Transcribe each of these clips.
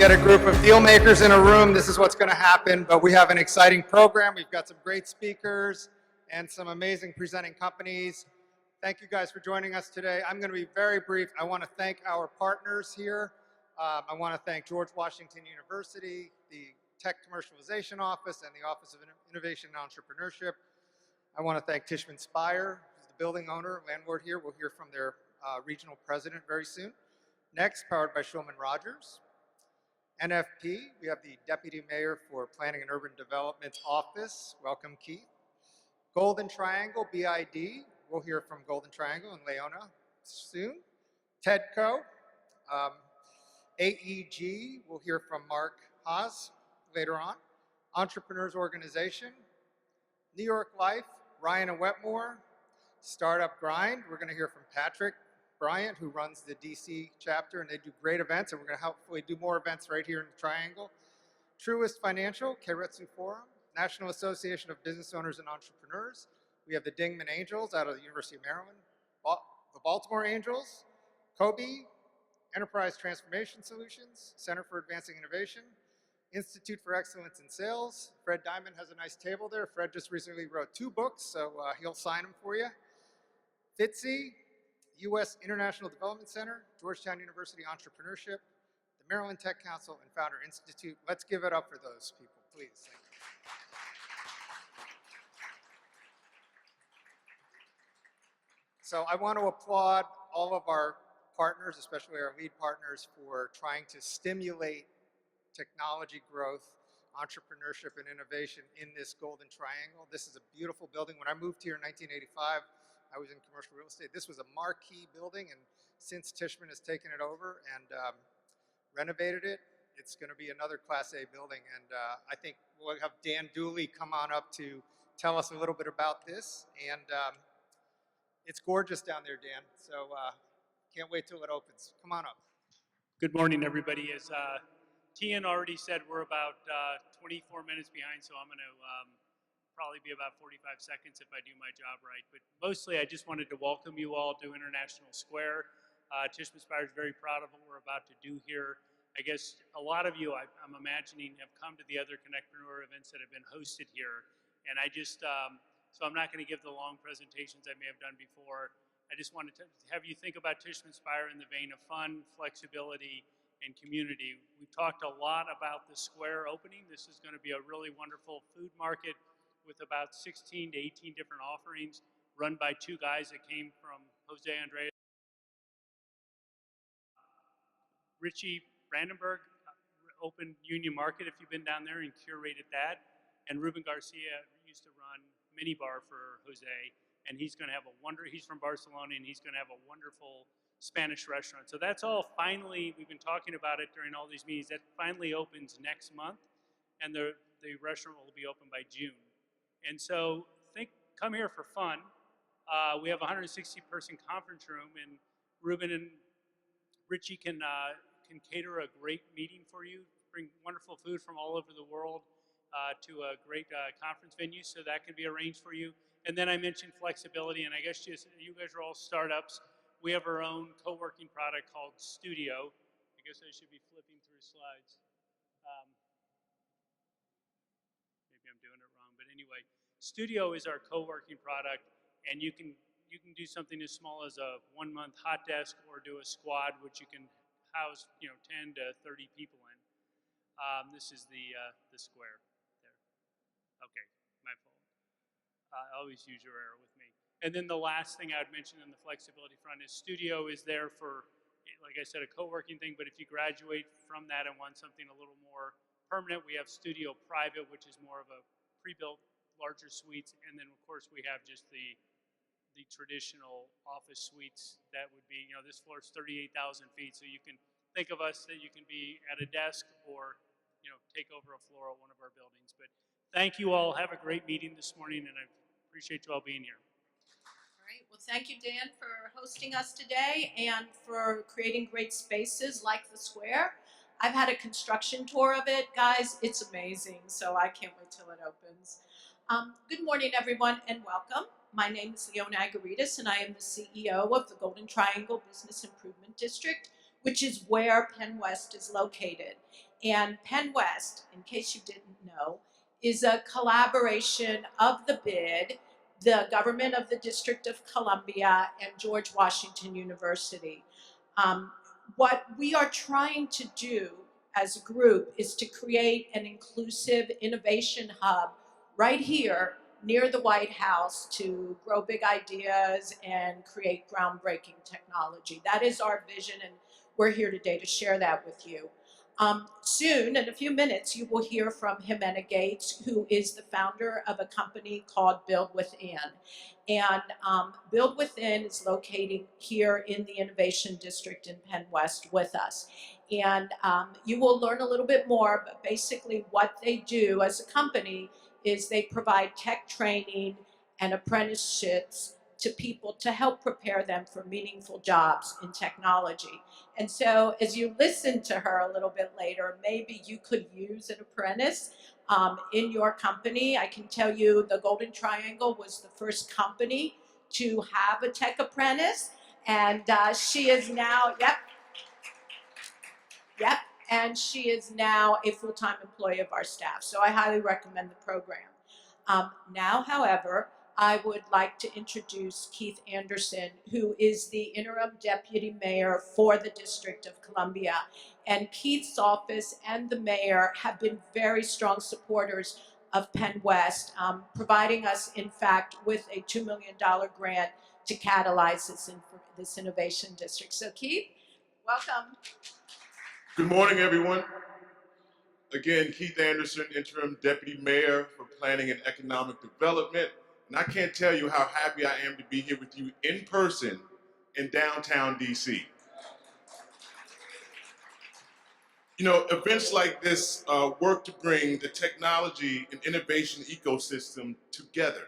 get a group of deal makers in a room, this is what's going to happen. But we have an exciting program. We've got some great speakers and some amazing presenting companies. Thank you guys for joining us today. I'm going to be very brief. I want to thank our partners here. I want to thank George Washington University, the Tech Commercialization Office, and the Office of Innovation and Entrepreneurship. I want to thank Tishman Speyer, who's the building owner, landlord here. We'll hear from their regional president very soon. Next, powered by Shulman Rogers. NFP, we have the Deputy Mayor for Planning and Urban Development's office. Welcome, Keith. Golden Triangle, BID. We'll hear from Golden Triangle and Leona soon. TEDCO. AEG, we'll hear from Mark Haas later on. Entrepreneurs Organization. New York Life, Ryan and Wetmore. Startup Grind, we're going to hear from Patrick Bryant, who runs the DC chapter, and they do great events, and we're going to hopefully do more events right here in the Triangle. Truist Financial, Keiretsu Forum, National Association of Business Owners and Entrepreneurs. We have the Dingman Angels out of the University of Maryland, the Baltimore Angels, Kobe, Enterprise Transformation Solutions, Center for Advancing Innovation, Institute for Excellence in Sales. Fred Diamond has a nice table there. Fred just recently wrote 2 books, so he'll sign them for you. FITCI, U.S. International Development Center, Georgetown University Entrepreneurship, the Maryland Tech Council, and Founder Institute. Let's give it up for those people, please. Thank you. So I want to applaud all of our partners, especially our lead partners, for trying to stimulate technology growth, entrepreneurship, and innovation in this Golden Triangle. This is a beautiful building. When I moved here in 1985, I was in commercial real estate. This was a marquee building, and since Tishman has taken it over and renovated it, it's going to be another Class A building. And I think we'll have Dan Dooley come on up to tell us a little bit about this. And it's gorgeous down there, Dan. So can't wait till it opens. Come on up. Good morning, everybody. As Tian already said, we're about 24 minutes behind, so I'm going to probably be about 45 seconds if I do my job right. But mostly, I just wanted to welcome you all to International Square. Tishman Speyer is very proud of what we're about to do here. I guess a lot of you, I'm imagining, have come to the other CONNECTpreneur events that have been hosted here. And I just, so I'm not going to give the long presentations I may have done before. I just wanted to have you think about Tishman Speyer in the vein of fun, flexibility, and community. We've talked a lot about the square opening. This is going to be a really wonderful food market with about 16 to 18 different offerings, run by 2 guys that came from Jose Andres. Richie Brandenburg opened Union Market, if you've been down there, and curated that. And Ruben Garcia used to run Minibar for Jose, and he's going to have he's from Barcelona, and he's going to have a wonderful Spanish restaurant. So that's all finally, we've been talking about it during all these meetings, that finally opens next month, and the restaurant will be open by June. And so come here for fun. We have a 160-person conference room, and Ruben and Richie can cater a great meeting for you, bring wonderful food from all over the world to a great conference venue, so that can be arranged for you. And then I mentioned flexibility, and I guess just you guys are all startups. We have our own co-working product called Studio. I guess I should be flipping through slides. Maybe I'm doing it wrong, but anyway, Studio is our co-working product, and you can do something as small as a 1-month hot desk, or do a squad, which you can house 10 to 30 people in. This is the square there. Okay, my fault. Always use your arrow with me. And then the last thing I would mention in the flexibility front is Studio is there for, like I said, a co-working thing, but if you graduate from that and want something a little more permanent, we have Studio Private, which is more of a pre-built, larger suites, and then of course we have just the traditional office suites that would be, this floor is 38,000 feet, so you can think of us that you can be at a desk or, take over a floor at one of our buildings. But thank you all. Have a great meeting this morning, and I appreciate you all being here. All right. Well, thank you, Dan, for hosting us today and for creating great spaces like the square. I've had a construction tour of it, guys. It's amazing, so I can't wait till it opens. Good morning, everyone, and welcome. My name is Leona Agaritas, and I am the CEO of the Golden Triangle Business Improvement District, which is where Penn West is located. And Penn West, in case you didn't know, is a collaboration of the bid, the government of the District of Columbia, and George Washington University. What we are trying to do as a group is to create an inclusive innovation hub right here near the White House to grow big ideas and create groundbreaking technology. That is our vision, and we're here today to share that with you. Soon, in a few minutes, you will hear from Jimena Gates, who is the founder of a company called Build Within. And Build Within is located here in the Innovation District in Penn West with us. And you will learn a little bit more, but basically what they do as a company is they provide tech training and apprenticeships to people to help prepare them for meaningful jobs in technology. And so as you listen to her a little bit later, maybe you could use an apprentice in your company. I can tell you the Golden Triangle was the first company to have a tech apprentice. And she is now, yep, and she is now a full-time employee of our staff. So I highly recommend the program. Now, however, I would like to introduce Keith Anderson, who is the interim deputy mayor for the District of Columbia. And Keith's office and the mayor have been very strong supporters of Penn West, providing us, in fact, with a $2 million grant to catalyze this innovation district. So Keith, welcome. Good morning, everyone. Again, Keith Anderson, Interim Deputy Mayor for Planning and Economic Development. And I can't tell you how happy I am to be here with you in person in downtown DC. You know, events like this work to bring the technology and innovation ecosystem together.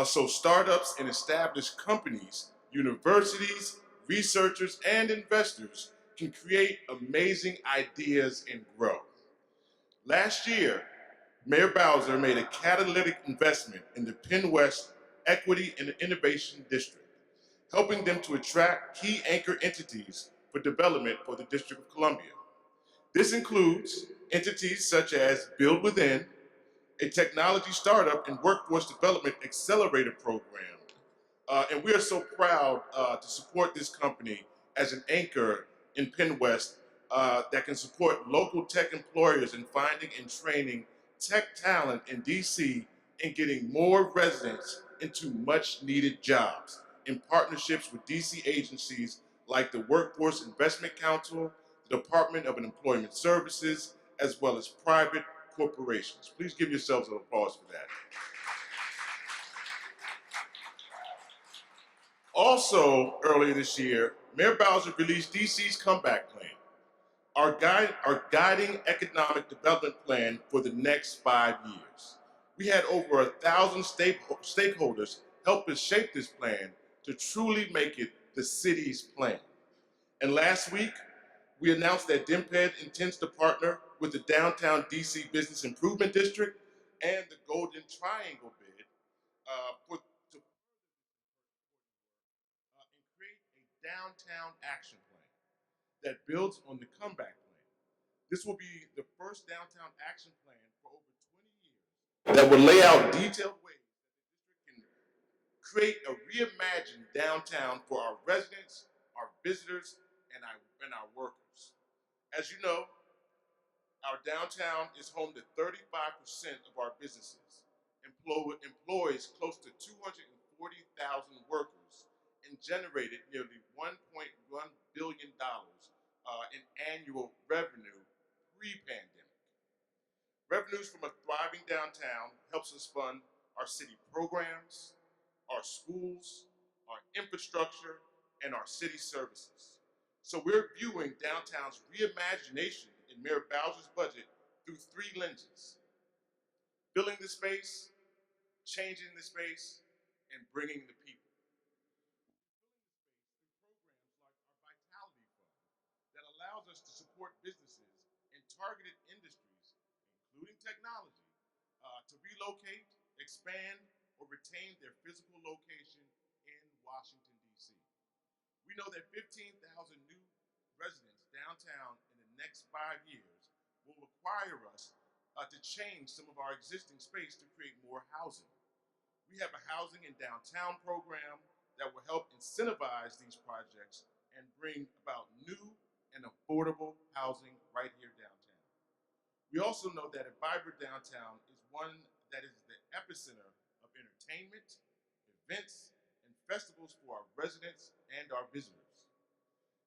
So startups and established companies, universities, researchers, and investors can create amazing ideas and grow. Last year, Mayor Bowser made a catalytic investment in the Penn West Equity and Innovation District, helping them to attract key anchor entities for development for the District of Columbia. This includes entities such as Build Within, a technology startup and workforce development accelerator program. And we are so proud to support this company as an anchor in Penn West that can support local tech employers in finding and training tech talent in DC and getting more residents into much needed jobs in partnerships with DC agencies like the Workforce Investment Council, the Department of Employment Services, as well as private corporations. Please give yourselves an applause for that. Also, earlier this year, Mayor Bowser released DC's comeback plan, our guiding economic development plan for the next 5 years. We had over 1,000 stakeholders help us shape this plan to truly make it the city's plan. And last week, we announced that DMPED intends to partner with the Downtown DC Business Improvement District and the Golden Triangle bid to and create a downtown action plan that builds on the comeback plan. This will be the first downtown action plan for over 20 years that will lay out detailed ways that the district can create a reimagined downtown for our residents, our visitors, and our workers. As you know, our downtown is home to 35% of our businesses, employs close to 240,000 workers, and generated nearly $1.1 billion in annual revenue pre-pandemic. Revenues from a thriving downtown helps us fund our city programs, our schools, our infrastructure, and our city services. So we're viewing downtown's reimagination in Mayor Bowser's budget through 3 lenses: filling the space, changing the space, and bringing the people. We're filling the space through programs like our Vitality Fund that allows us to support businesses in targeted industries, including technology, to relocate, expand, or retain their physical location in Washington, D.C. We know that 15,000 new residents downtown in the next 5 years will require us to change some of our existing space to create more housing. We have a housing in downtown program that will help incentivize these projects and bring about new and affordable housing right here downtown. We also know that a vibrant downtown is one that is the epicenter of entertainment, events, and festivals for our residents and our visitors.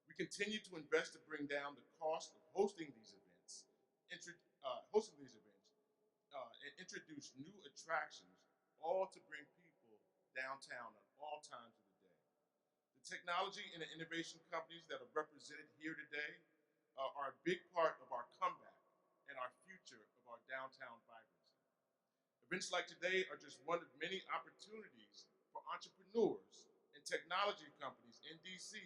We continue to invest to bring down the cost of hosting these events, and introduce new attractions, all to bring people downtown at all times of the day. The technology and the innovation companies that are represented here today are a big part of our comeback and our future of our downtown vibrancy. Events like today are just one of many opportunities for entrepreneurs and technology companies in DC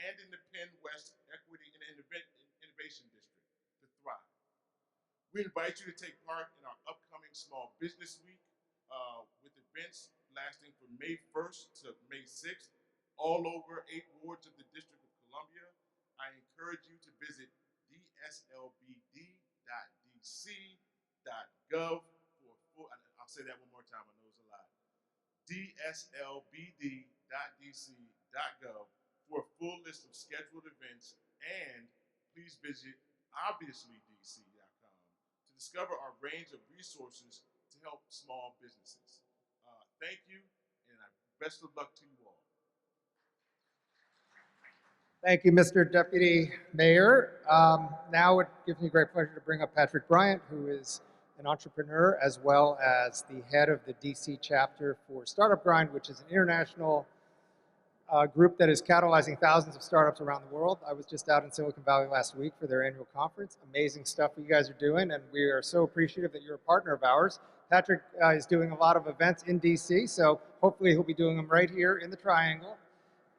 and in the Penn West Equity and Innovation District to thrive. We invite you to take part in our upcoming Small Business Week with events lasting from May 1st to May 6th, all over 8 wards of the District of Columbia. I encourage you to visit dslbd.dc.gov for a full, I'll say that one more time, I know it's a lot, dslbd.dc.gov for a full list of scheduled events, and please visit obviouslydc.com to discover our range of resources to help small businesses. Thank you, and best of luck to you all. Thank you, Mr. Deputy Mayor. Now it gives me great pleasure to bring up Patrick Bryant, who is an entrepreneur as well as the head of the DC chapter for Startup Grind, which is an international group that is catalyzing thousands of startups around the world. I was just out in Silicon Valley last week for their annual conference. Amazing stuff you guys are doing, and we are so appreciative that you're a partner of ours. Patrick is doing a lot of events in DC, so hopefully he'll be doing them right here in the Triangle.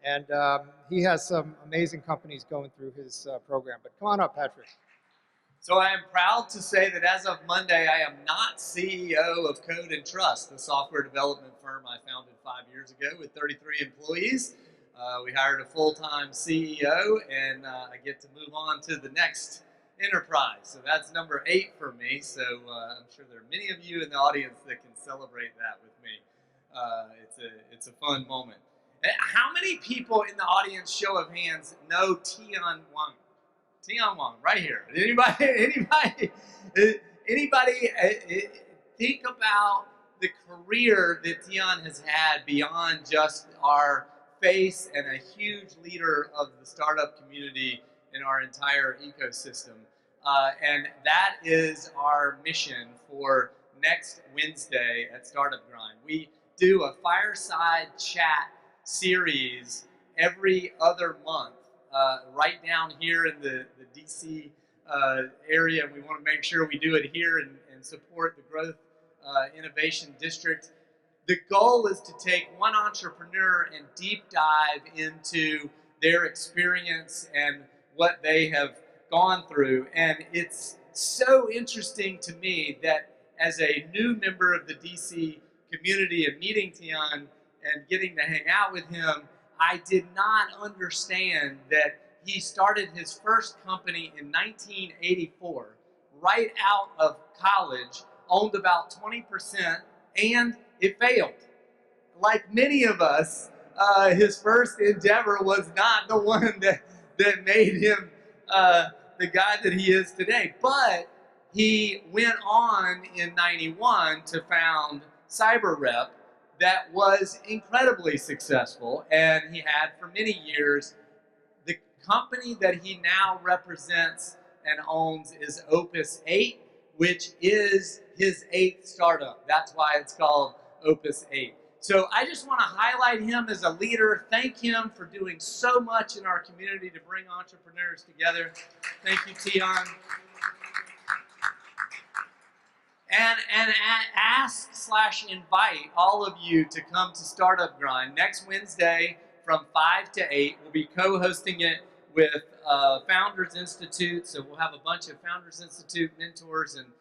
And he has some amazing companies going through his program. But come on up, Patrick. So I am proud to say that as of Monday, I am not CEO of Code and Trust, the software development firm I founded 5 years ago with 33 employees. We hired a full-time CEO, and I get to move on to the next enterprise. So that's number 8 for me. So I'm sure there are many of you in the audience that can celebrate that with me. It's a fun moment. How many people in the audience, show of hands, know Tian Wang? Tian Wang, right here. Anybody think about the career that Tian has had beyond just our face and a huge leader of the startup community in our entire ecosystem. And that is our mission for next Wednesday at Startup Grind. We do a fireside chat series every other month, right down here in the DC area. We want to make sure we do it here and support the Growth Innovation District. The goal is to take one entrepreneur and deep dive into their experience and what they have gone through. And it's so interesting to me that as a new member of the DC community and meeting Tian and getting to hang out with him, I did not understand that he started his first company in 1984, right out of college, owned about 20%, and it failed. Like many of us, his first endeavor was not the one that made him the guy that he is today. But he went on in 91 to found CyberRep, that was incredibly successful, and he had for many years. The company that he now represents and owns is Opus 8, which is his 8th startup. That's why it's called Opus 8. So I just want to highlight him as a leader. Thank him for doing so much in our community to bring entrepreneurs together. Thank you, Tian. And ask/invite all of you to come to Startup Grind next Wednesday from 5 to 8. We'll be co-hosting it with Founders Institute, so we'll have a bunch of Founders Institute mentors and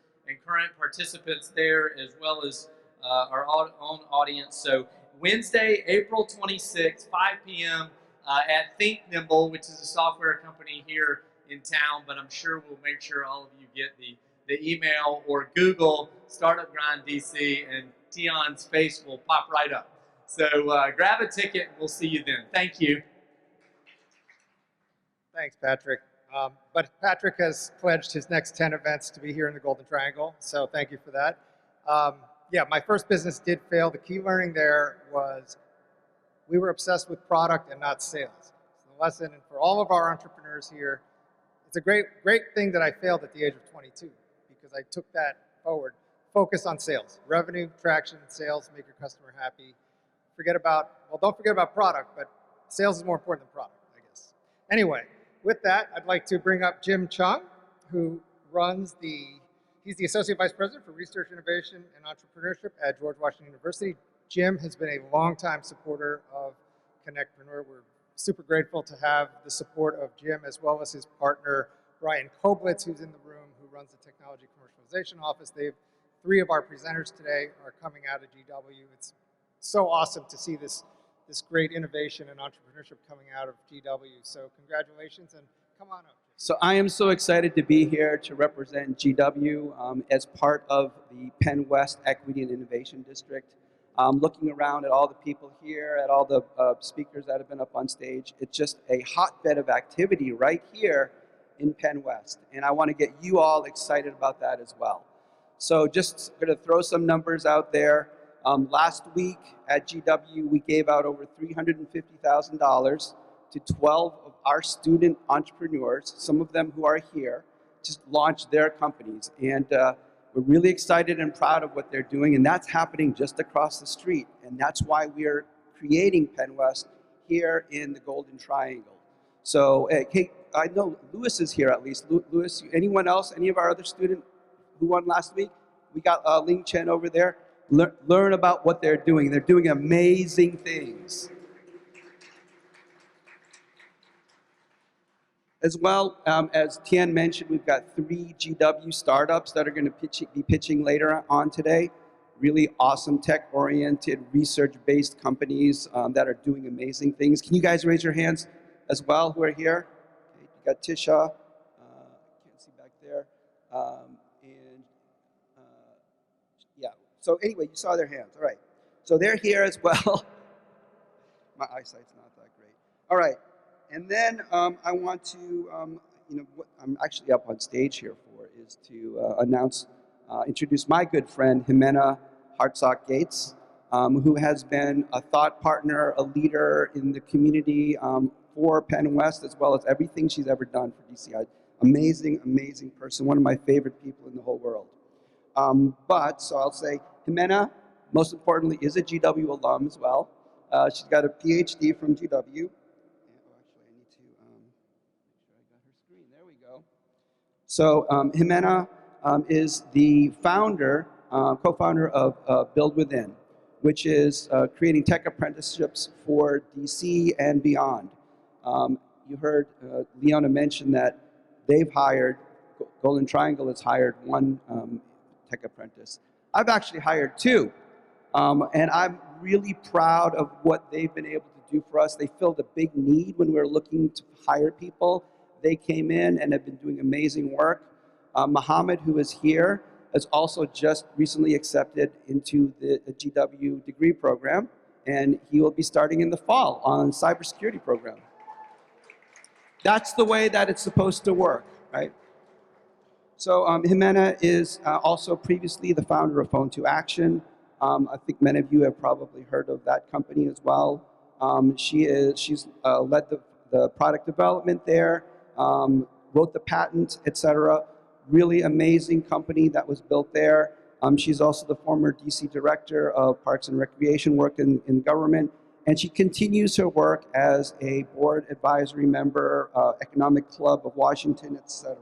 current participants there, as well as our own audience. So Wednesday, April 26th, 5 p.m. At Think Nimble, which is a software company here in town, but I'm sure we'll make sure all of you get the email or Google Startup Grind DC, and Tion's face will pop right up. So grab a ticket, and we'll see you then. Thank you. Thanks, Patrick. But Patrick has pledged his next 10 events to be here in the Golden Triangle, so thank you for that. Yeah, my first business did fail. The key learning there was we were obsessed with product and not sales. So the lesson, and for all of our entrepreneurs here, it's a great thing that I failed at the age of 22, because I took that forward. Focus on sales, revenue, traction, sales, make your customer happy. Don't forget about product, but sales is more important than product, I guess. Anyway, with that, I'd like to bring up Jim Chung, who he's the Associate Vice President for Research, Innovation, and Entrepreneurship at George Washington University. Jim has been a longtime supporter of CONNECTpreneur. We're super grateful to have the support of Jim, as well as his partner, Brian Koblitz, who's in the room, who runs the Technology Commercialization Office. Three of our presenters today are coming out of GW. It's so awesome to see this great innovation and entrepreneurship coming out of GW. So congratulations, and come on up. So I am so excited to be here to represent GW as part of the Penn West Equity and Innovation District. Looking around at all the people here, at all the speakers that have been up on stage, it's just a hotbed of activity right here in Penn West. And I want to get you all excited about that as well. So just going to throw some numbers out there. Last week at GW, we gave out over $350,000 to 12 of our student entrepreneurs, some of them who are here, to launch their companies. And we're really excited and proud of what they're doing, and that's happening just across the street. And that's why we are creating Penn West here in the Golden Triangle. So, hey, I know Lewis is here at least. Lewis, anyone else, any of our other student who won last week? We got Ling Chen over there. Learn about what they're doing. They're doing amazing things. As well, as Tian mentioned, we've got 3 GW startups that are going to be pitching later on today. Really awesome tech-oriented, research-based companies that are doing amazing things. Can you guys raise your hands as well who are here? Okay, you got Tisha. Can't see back there. Yeah. So anyway, you saw their hands. All right. So they're here as well. My eyesight's not that great. All right. And then I want to, what I'm actually up on stage here for is to introduce my good friend, Jimena Hartzog-Gates, who has been a thought partner, a leader in the community for Penn West, as well as everything she's ever done for DCI. Amazing, amazing person, one of my favorite people in the whole world. So I'll say Jimena, most importantly, is a GW alum as well. She's got a PhD from GW. So Jimena is the co-founder of Build Within, which is creating tech apprenticeships for DC and beyond. You heard Leona mention that they've hired, Golden Triangle has hired 1 tech apprentice. I've actually hired 2. And I'm really proud of what they've been able to do for us. They filled a big need when we were looking to hire people. They came in and have been doing amazing work. Mohammed, who is here, has also just recently accepted into the GW degree program, and he will be starting in the fall on cybersecurity program. That's the way that it's supposed to work, right? So Jimena is also previously the founder of Phone to Action. I think many of you have probably heard of that company as well. She's led the product development there, wrote the patent, etc. Really amazing company that was built there. She's also the former DC director of Parks and Recreation work in government, and she continues her work as a board advisory member, Economic Club of Washington, etc.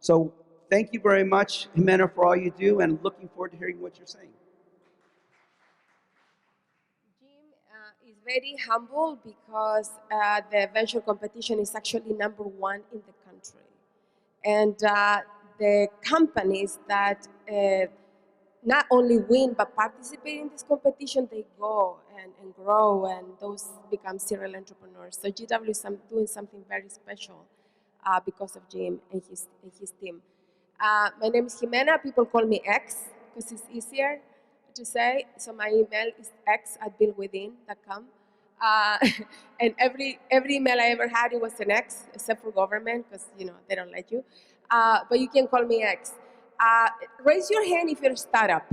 So thank you very much, Jimena, for all you do, and looking forward to hearing what you're saying. Is very humble because the venture competition is actually #1 in the country. And the companies that not only win but participate in this competition, they go and grow, and those become serial entrepreneurs. So GW is doing something very special. because of Jim and his team. My name is Jimena. People call me X because it's easier to say. So my email is x@buildwithin.com. And every email I ever had, it was an X, except for government, because they don't let you. But you can call me X. Raise your hand if you're a startup.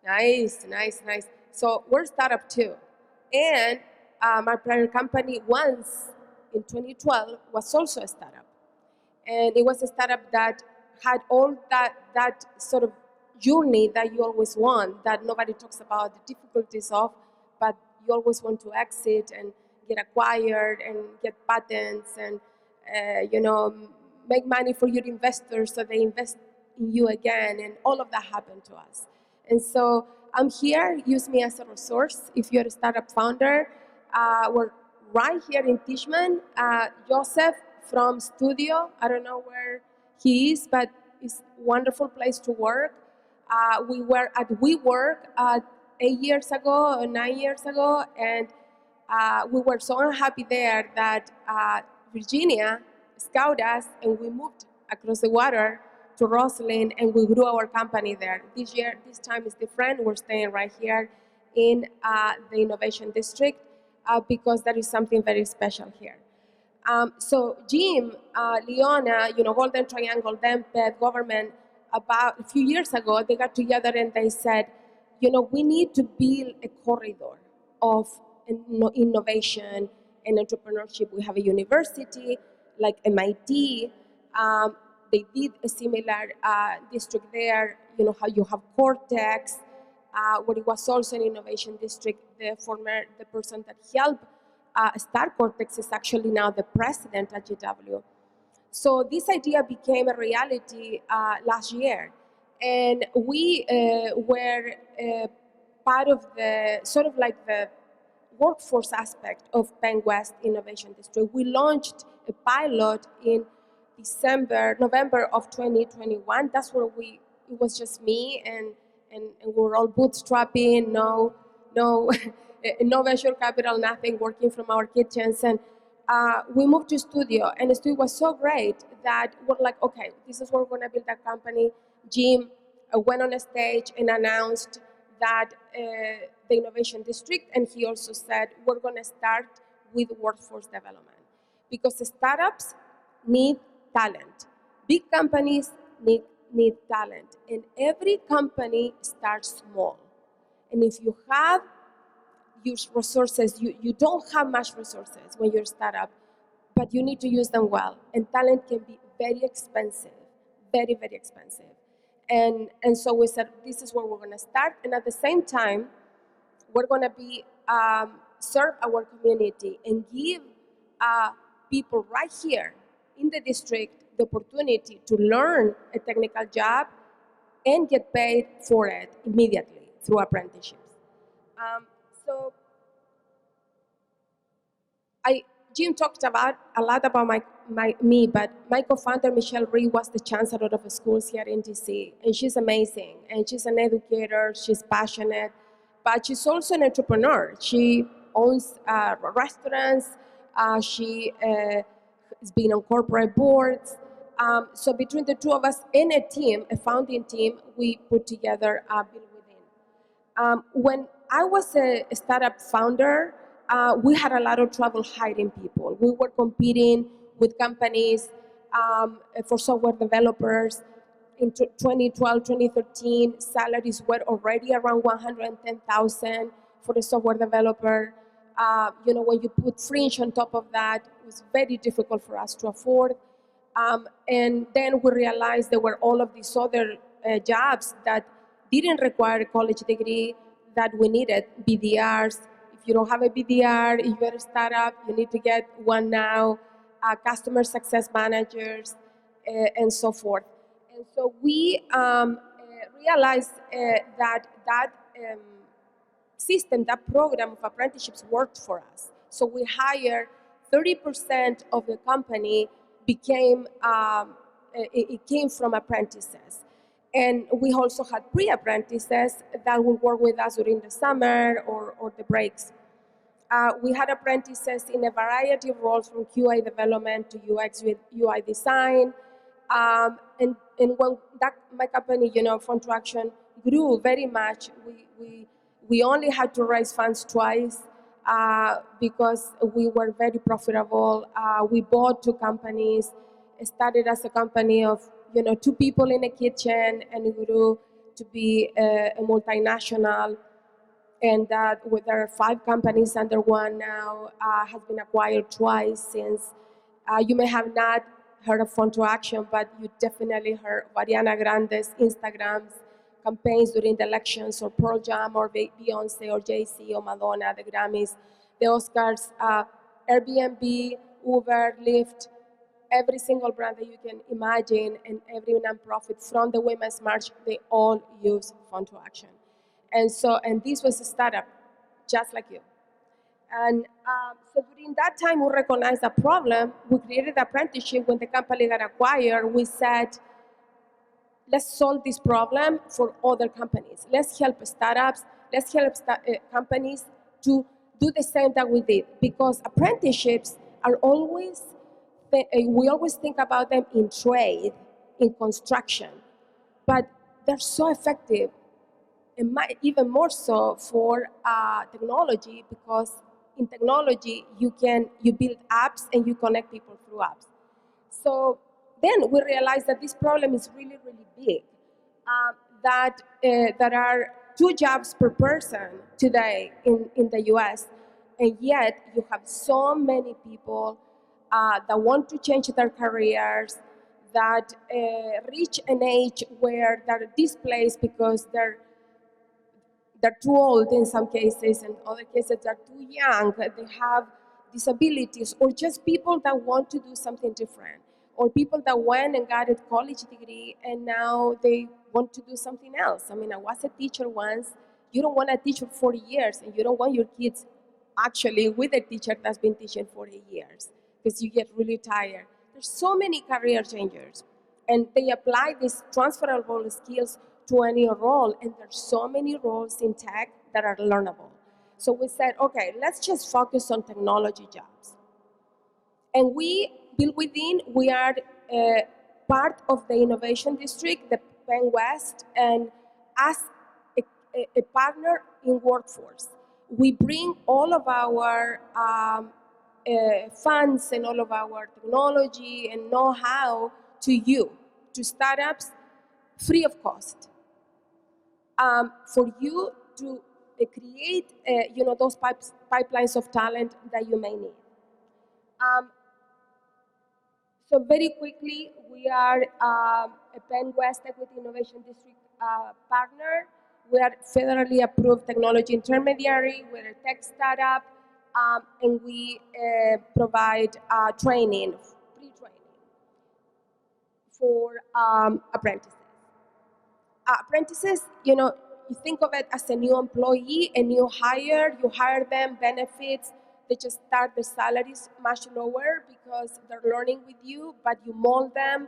Nice. So we're a startup too. And my prior company once in 2012 was also a startup. And it was a startup that had all that sort of journey that you always want, that nobody talks about the difficulties of, but you always want to exit and get acquired and get patents and make money for your investors so they invest in you again, and all of that happened to us. And so I'm here. Use me as a resource if you're a startup founder. We're right here in Tishman. Joseph from Studio, I don't know where he is, but it's a wonderful place to work. We were at WeWork 8 years ago or 9 years ago, and we were so unhappy there that Virginia scouted us, and we moved across the water to Roslyn, and we grew our company there. This time is different. We're staying right here in the Innovation District because there is something very special here. So Jim, Leona, Golden Triangle, DEMPED, government, about a few years ago, they got together and they said, we need to build a corridor of innovation and entrepreneurship. We have a university like MIT. They did a similar district there. How you have Cortex, where it was also an innovation district. The person that helped start Cortex is actually now the president at GW. So this idea became a reality last year. And we were part of the sort of like the workforce aspect of Penn West Innovation District. We launched a pilot in November of 2021. That's where it was just me and we were all bootstrapping, no no venture capital, nothing, working from our kitchens. And we moved to Studio, and the Studio was so great that we're like, okay, this is where we're gonna build a company. Jim went on a stage and announced that the Innovation District, and he also said, we're gonna start with workforce development. Because the startups need talent. Big companies need talent. And every company starts small. And if you have use resources, you don't have much resources when you're a startup, but you need to use them well. And talent can be very expensive, very, very expensive. And so we said, this is where we're gonna start. And at the same time, we're gonna be serve our community and give people right here in the district the opportunity to learn a technical job and get paid for it immediately through apprenticeships. So Jim talked a lot about me, but my co-founder, Michelle Rhee, was the chancellor of the schools here in DC, and she's amazing, and she's an educator, she's passionate, but she's also an entrepreneur. She owns restaurants, she has been on corporate boards. So between the two of us and a founding team, we put together Build Within. When I was a startup founder, we had a lot of trouble hiring people. We were competing with companies for software developers. In 2012, 2013, salaries were already around $110,000 for a software developer. When you put fringe on top of that, it was very difficult for us to afford. And then we realized there were all of these other jobs that didn't require a college degree that we needed, BDRs. If you don't have a BDR, if you're a startup, you need to get one now, customer success managers, and so forth. And so we realized that system, that program of apprenticeships worked for us. So we hired 30% of the company became, it came from apprentices. And we also had pre-apprentices that would work with us during the summer or the breaks. We had apprentices in a variety of roles, from QA development to UX with UI design. And when my company, Fund to Action, grew very much, we only had to raise funds twice because we were very profitable. We bought 2 companies. It started as a company of 2 people in a kitchen, and it grew to be a multinational. And that there are 5 companies under one now, has been acquired twice since. You may have not heard of Fund to Action, but you definitely heard of Ariana Grande's Instagrams, campaigns during the elections, or Pearl Jam, or Beyonce, or Jay-Z, or Madonna, the Grammys, the Oscars, Airbnb, Uber, Lyft, every single brand that you can imagine, and every nonprofit from the Women's March, they all use Fund to Action. And this was a startup, just like you. And so during that time, we recognized a problem. We created the apprenticeship. When the company got acquired, we said, let's solve this problem for other companies. Let's help startups. Let's help companies to do the same that we did. Because apprenticeships are always, we always think about them in trade, in construction. But they're so effective, and even more so for technology, because in technology you build apps and you connect people through apps. So then we realized that this problem is really, really big. That there are 2 jobs per person today in the US, and yet you have so many people that want to change their careers, that reach an age where they're displaced because they're too old in some cases, and other cases they're too young, they have disabilities, or just people that want to do something different, or people that went and got a college degree and now they want to do something else. I mean, I was a teacher once. You don't want to teach for 40 years, and you don't want your kids actually with a teacher that's been teaching 40 years, because you get really tired. There's so many career changers, and they apply these transferable skills to any role, and there's so many roles in tech that are learnable. So we said, okay, let's just focus on technology jobs. And we, Build Within, we are part of the Innovation District, the Penn West, and as a partner in workforce, we bring all of our funds and all of our technology and know-how to you, to startups, free of cost. For you to create, those pipelines of talent that you may need. So very quickly, we are a Penn West Equity Innovation District partner. We are federally approved technology intermediary. We're a tech startup, and we provide training, pre-training for apprentices. Apprentices, you think of it as a new employee, a new hire. You hire them, benefits. They just start their salaries much lower because they're learning with you, but you mold them.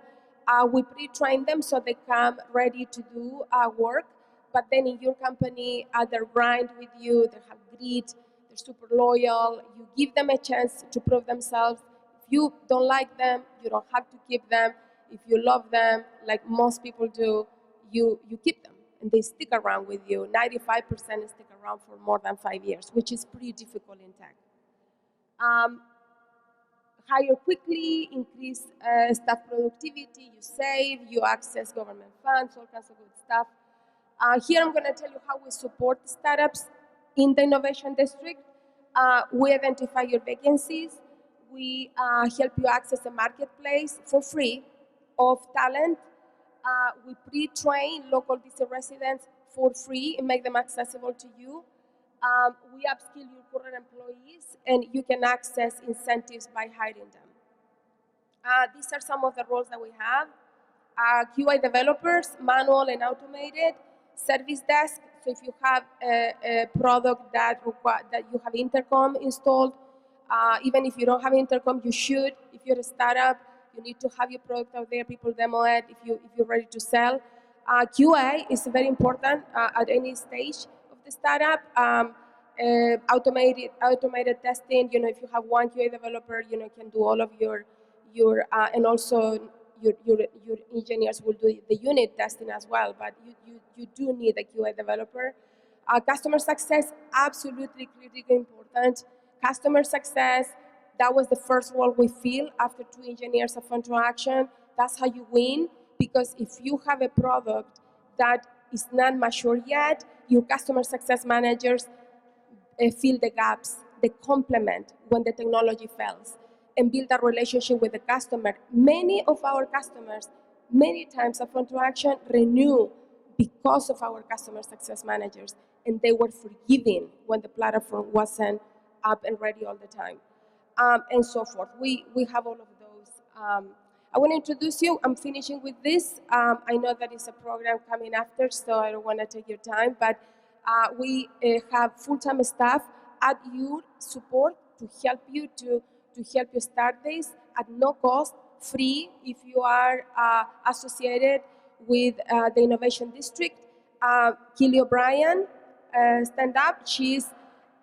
We pre-train them so they come ready to do work. But then in your company, they grind with you. They have grit. They're super loyal. You give them a chance to prove themselves. If you don't like them, you don't have to keep them. If you love them, like most people do, you keep them, and they stick around with you. 95% stick around for more than 5 years, which is pretty difficult in tech. Hire quickly, increase staff productivity, you save, you access government funds, all kinds of good stuff. Here I'm going to tell you how we support startups in the Innovation District. We identify your vacancies. We help you access a marketplace for free of talent. We pre-train local DC residents for free and make them accessible to you. We upskill your current employees, and you can access incentives by hiring them. These are some of the roles that we have. QA developers, manual and automated. Service desk, so if you have a product that you have intercom installed, even if you don't have intercom, you should. If you're a startup, you need to have your product out there, people demo it if you're ready to sell. QA is very important at any stage of the startup, automated testing. You know, if you have one QA developer, you know, can do all of your and also your engineers will do the unit testing as well. But you do need a QA developer. Customer success, absolutely critically important. Customer success, that was the first role we fill after 2 engineers of interaction. That's how you win, because if you have a product that is not mature yet, your customer success managers fill the gaps, they complement when the technology fails, and build a relationship with the customer. Many of our customers, many times of interaction, renew because of our customer success managers, and they were forgiving when the platform wasn't up and ready all the time, and so forth. We have all of those. I want to introduce you. I'm finishing with this. I know that it's a program coming after, so I don't want to take your time, but we have full-time staff at your support to help you start this at no cost, free. If you are associated with the Innovation District, Kelly O'Brien, stand up. She's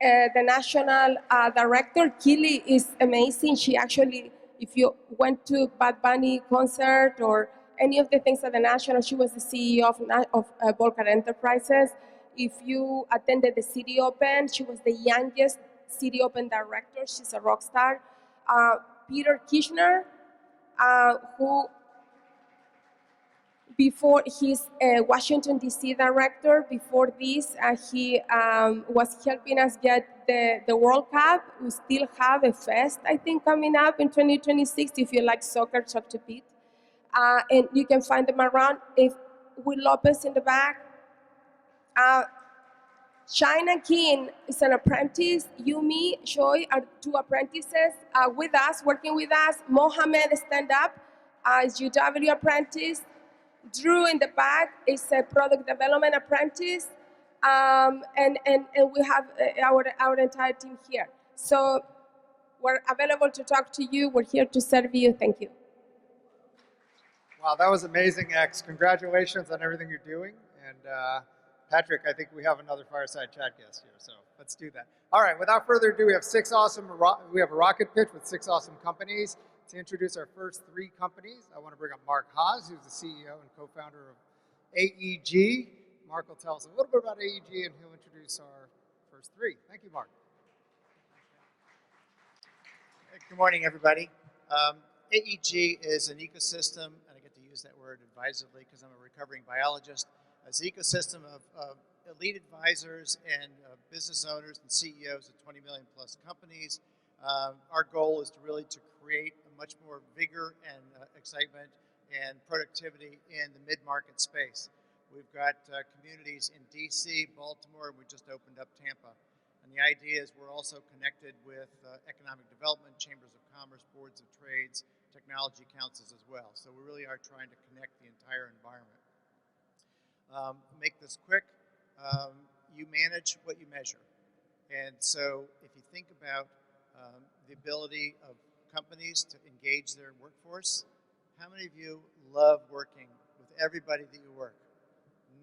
the national director. Kelly is amazing. She actually, if you went to Bad Bunny concert or any of the things at the national, she was the CEO of Volcar Enterprises. If you attended the City Open, she was the youngest City Open director. She's a rock star. Peter Kirchner, who before he's a Washington, D.C. director. Before this, he was helping us get the World Cup. We still have a fest, I think, coming up in 2026. If you like soccer, talk to Pete. And you can find them around. If Will Lopez in the back. China King is an apprentice. Yumi, Choi are 2 apprentices with us, working with us. Mohammed, stand up, is UW apprentice. Drew in the back is a product development apprentice. And we have our entire team here. So we're available to talk to you. We're here to serve you. Thank you. Wow, that was amazing, X. Congratulations on everything you're doing. And Patrick, I think we have another fireside chat guest here, so let's do that. All right, without further ado, we have a rocket pitch with 6 awesome companies. To introduce our first 3 companies, I want to bring up Mark Haas, who's the CEO and co-founder of AEG. Mark will tell us a little bit about AEG, and he'll introduce our first 3. Thank you, Mark. Good morning, everybody. AEG is an ecosystem, and I get to use that word advisedly because I'm a recovering biologist. It's an ecosystem of elite advisors and business owners and CEOs of 20 million plus companies. Our goal is to really create a much more vigor and excitement and productivity in the mid-market space. We've got communities in DC, Baltimore, and we just opened up Tampa. And the idea is we're also connected with economic development, chambers of commerce, boards of trades, technology councils as well. So we really are trying to connect the entire environment. Make this quick. You manage what you measure. And so if you think about the ability of companies to engage their workforce, how many of you love working with everybody that you work?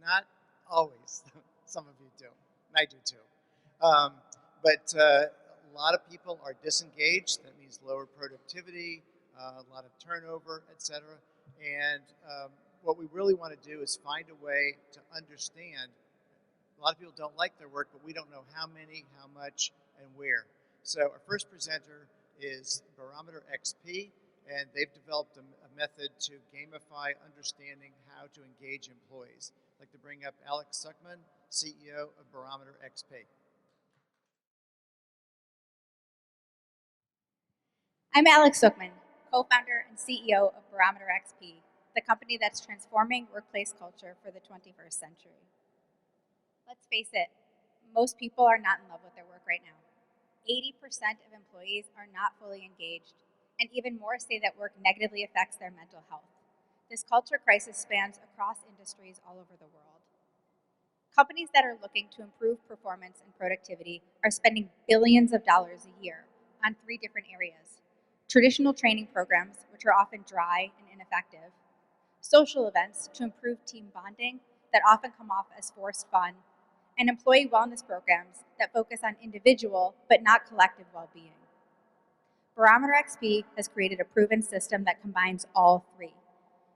Not always. Some of you do. I do too. But a lot of people are disengaged. That means lower productivity, a lot of turnover, etc. And what we really want to do is find a way to understand. A lot of people don't like their work, but we don't know how many, how much, and where. So our first presenter is Barometer XP, and they've developed a method to gamify understanding how to engage employees. I'd like to bring up Alex Suckman, CEO of Barometer XP. I'm Alex Suckman, co-founder and CEO of Barometer XP, the company that's transforming workplace culture for the 21st century. Let's face it, most people are not in love with their work right now. 80% of employees are not fully engaged, and even more say that work negatively affects their mental health. This culture crisis spans across industries all over the world. Companies that are looking to improve performance and productivity are spending billions of dollars a year on 3 different areas. Traditional training programs, which are often dry and ineffective. Social events to improve team bonding that often come off as forced fun. and employee wellness programs that focus on individual but not collective well-being. Barometer XP has created a proven system that combines all three.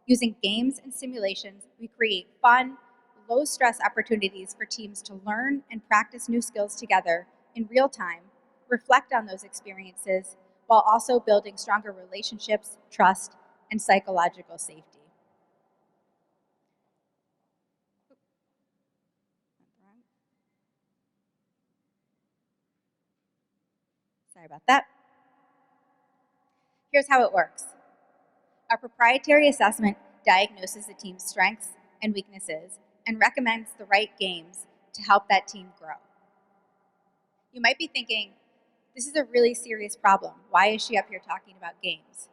Using games and simulations, we create fun, low-stress opportunities for teams to learn and practice new skills together in real time, reflect on those experiences, while also building stronger relationships, trust, and psychological safety. Sorry about that. Here's how it works. Our proprietary assessment diagnoses the team's strengths and weaknesses and recommends the right games to help that team grow. You might be thinking, this is a really serious problem. Why is she up here talking about games?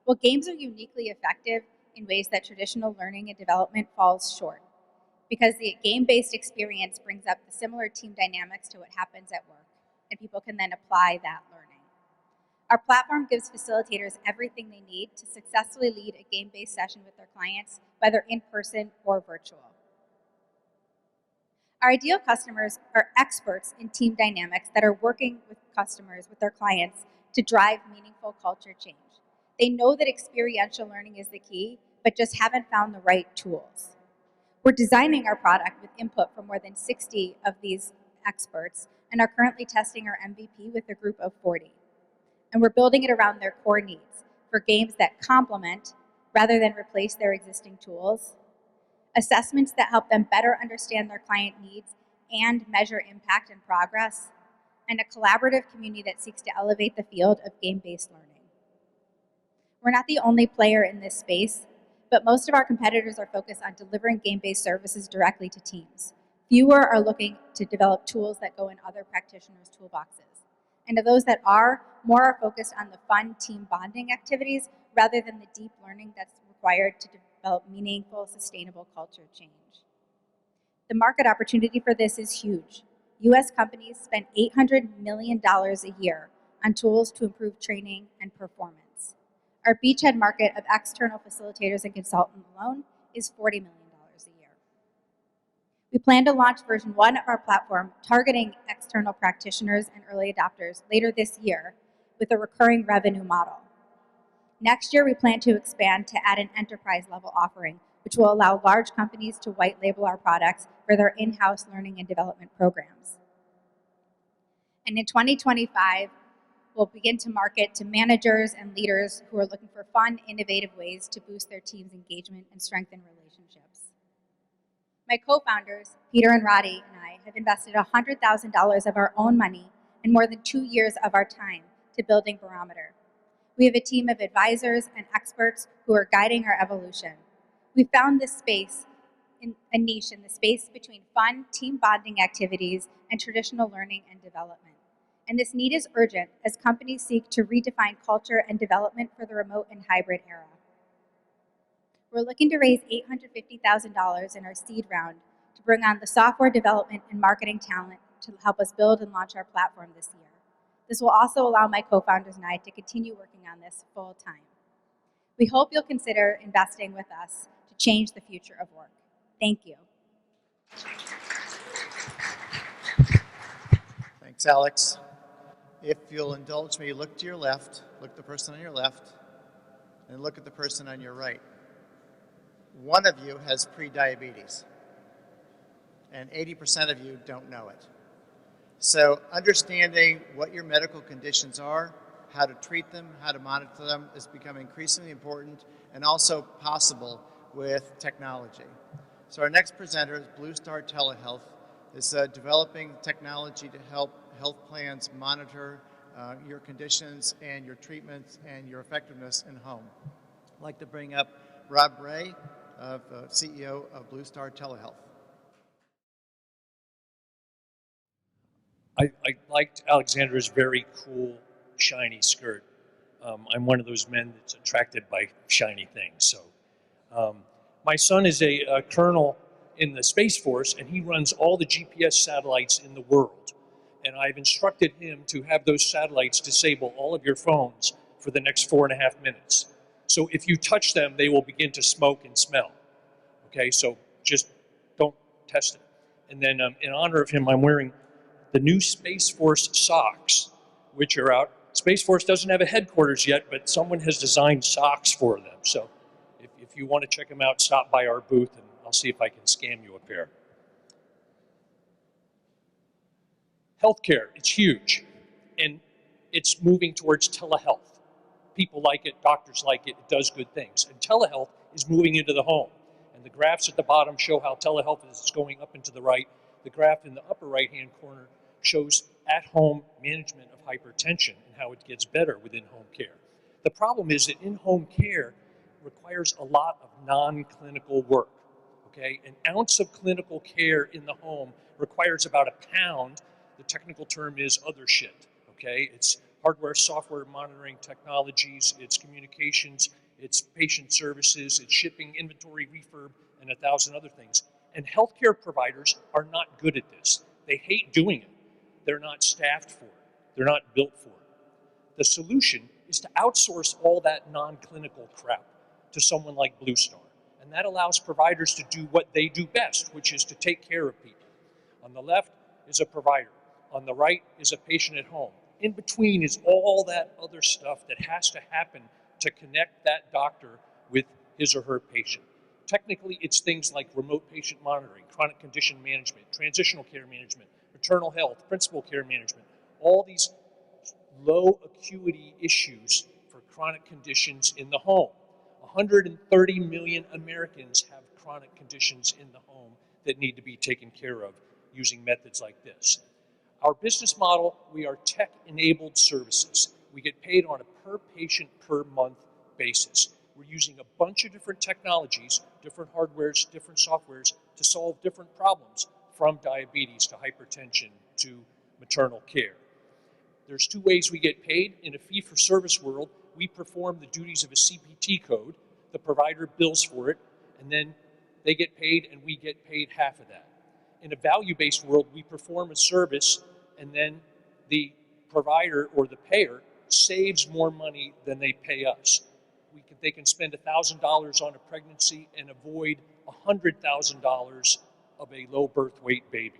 Well, games are uniquely effective in ways that traditional learning and development falls short, because the game-based experience brings up the similar team dynamics to what happens at work, and people can then apply that learning. Our platform gives facilitators everything they need to successfully lead a game-based session with their clients, whether in person or virtual. Our ideal customers are experts in team dynamics that are working with customers, with their clients, to drive meaningful culture change. They know that experiential learning is the key, but just haven't found the right tools. We're designing our product with input from more than 60 of these experts and are currently testing our MVP with a group of 40. And we're building it around their core needs for games that complement rather than replace their existing tools, assessments that help them better understand their client needs and measure impact and progress, and a collaborative community that seeks to elevate the field of game-based learning. We're not the only player in this space, but most of our competitors are focused on delivering game-based services directly to teams. Fewer are looking to develop tools that go in other practitioners' toolboxes. And of those that are, more are focused on the fun team bonding activities rather than the deep learning that's required to develop meaningful, sustainable culture change. The market opportunity for this is huge. US companies spend $800 million a year on tools to improve training and performance. Our beachhead market of external facilitators and consultants alone is $40 million a year. We plan to launch version 1 of our platform targeting external practitioners and early adopters later this year with a recurring revenue model. Next year, we plan to expand to add an enterprise-level offering, which will allow large companies to white label our products for their in-house learning and development programs. And in 2025, we'll begin to market to managers and leaders who are looking for fun, innovative ways to boost their team's engagement and strengthen relationships. My co-founders, Peter and Roddy, and I have invested $100,000 of our own money and more than 2 years of our time to building Barometer. We have a team of advisors and experts who are guiding our evolution. We found this space, a niche in the space between fun, team bonding activities and traditional learning and development. And this need is urgent as companies seek to redefine culture and development for the remote and hybrid era. We're looking to raise $850,000 in our seed round to bring on the software development and marketing talent to help us build and launch our platform this year. This will also allow my co-founders and I to continue working on this full time. We hope you'll consider investing with us to change the future of work. Thank you. Thanks, Alex. If you'll indulge me, look to your left, look at the person on your left, and look at the person on your right. One of you has pre-diabetes, and 80% of you don't know it. So understanding what your medical conditions are, how to treat them, how to monitor them is becoming increasingly important and also possible with technology. So our next presenter is Blue Star Telehealth, is developing technology to help health plans monitor your conditions and your treatments and your effectiveness in home. I'd like to bring up Rob Ray, CEO of Blue Star Telehealth. I liked Alexandra's very cool, shiny skirt. I'm one of those men that's attracted by shiny things. So, my son is a colonel in the Space Force, and he runs all the GPS satellites in the world. And I've instructed him to have those satellites disable all of your phones for the next 4.5 minutes. So if you touch them, they will begin to smoke and smell. Okay, so just don't test it. And then in honor of him, I'm wearing the new Space Force socks, which are out. Space Force doesn't have a headquarters yet, but someone has designed socks for them. So if you want to check them out, stop by our booth and I'll see if I can scam you a pair. Healthcare, it's huge. And it's moving towards telehealth. People like it, doctors like it, it does good things. And telehealth is moving into the home. And the graphs at the bottom show how telehealth is going up and to the right. The graph in the upper right-hand corner shows at-home management of hypertension and how it gets better within home care. The problem is that in-home care requires a lot of non-clinical work. Okay? An ounce of clinical care in the home requires about a pound. The technical term is other shit. Okay? It's hardware, software, monitoring technologies, it's communications, it's patient services, it's shipping, inventory, refurb, and 1,000 other things. And healthcare providers are not good at this. They hate doing it. They're not staffed for it. They're not built for it. The solution is to outsource all that non-clinical crap to someone like Blue Star. And that allows providers to do what they do best, which is to take care of people. On the left is a provider. On the right is a patient at home. In between is all that other stuff that has to happen to connect that doctor with his or her patient. Technically, it's things like remote patient monitoring, chronic condition management, transitional care management, maternal health, principal care management, all these low acuity issues for chronic conditions in the home. 130 million Americans have chronic conditions in the home that need to be taken care of using methods like this. Our business model, we are tech-enabled services. We get paid on a per patient per month basis. We're using a bunch of different technologies, different hardwares, different softwares to solve different problems, from diabetes to hypertension to maternal care. There's two ways we get paid. In a fee-for-service world, we perform the duties of a CPT code. The provider bills for it, and then they get paid and we get paid half of that. In a value-based world, we perform a service and then the provider or the payer saves more money than they pay us. They can spend $1,000 on a pregnancy and avoid $100,000 of a low birth weight baby.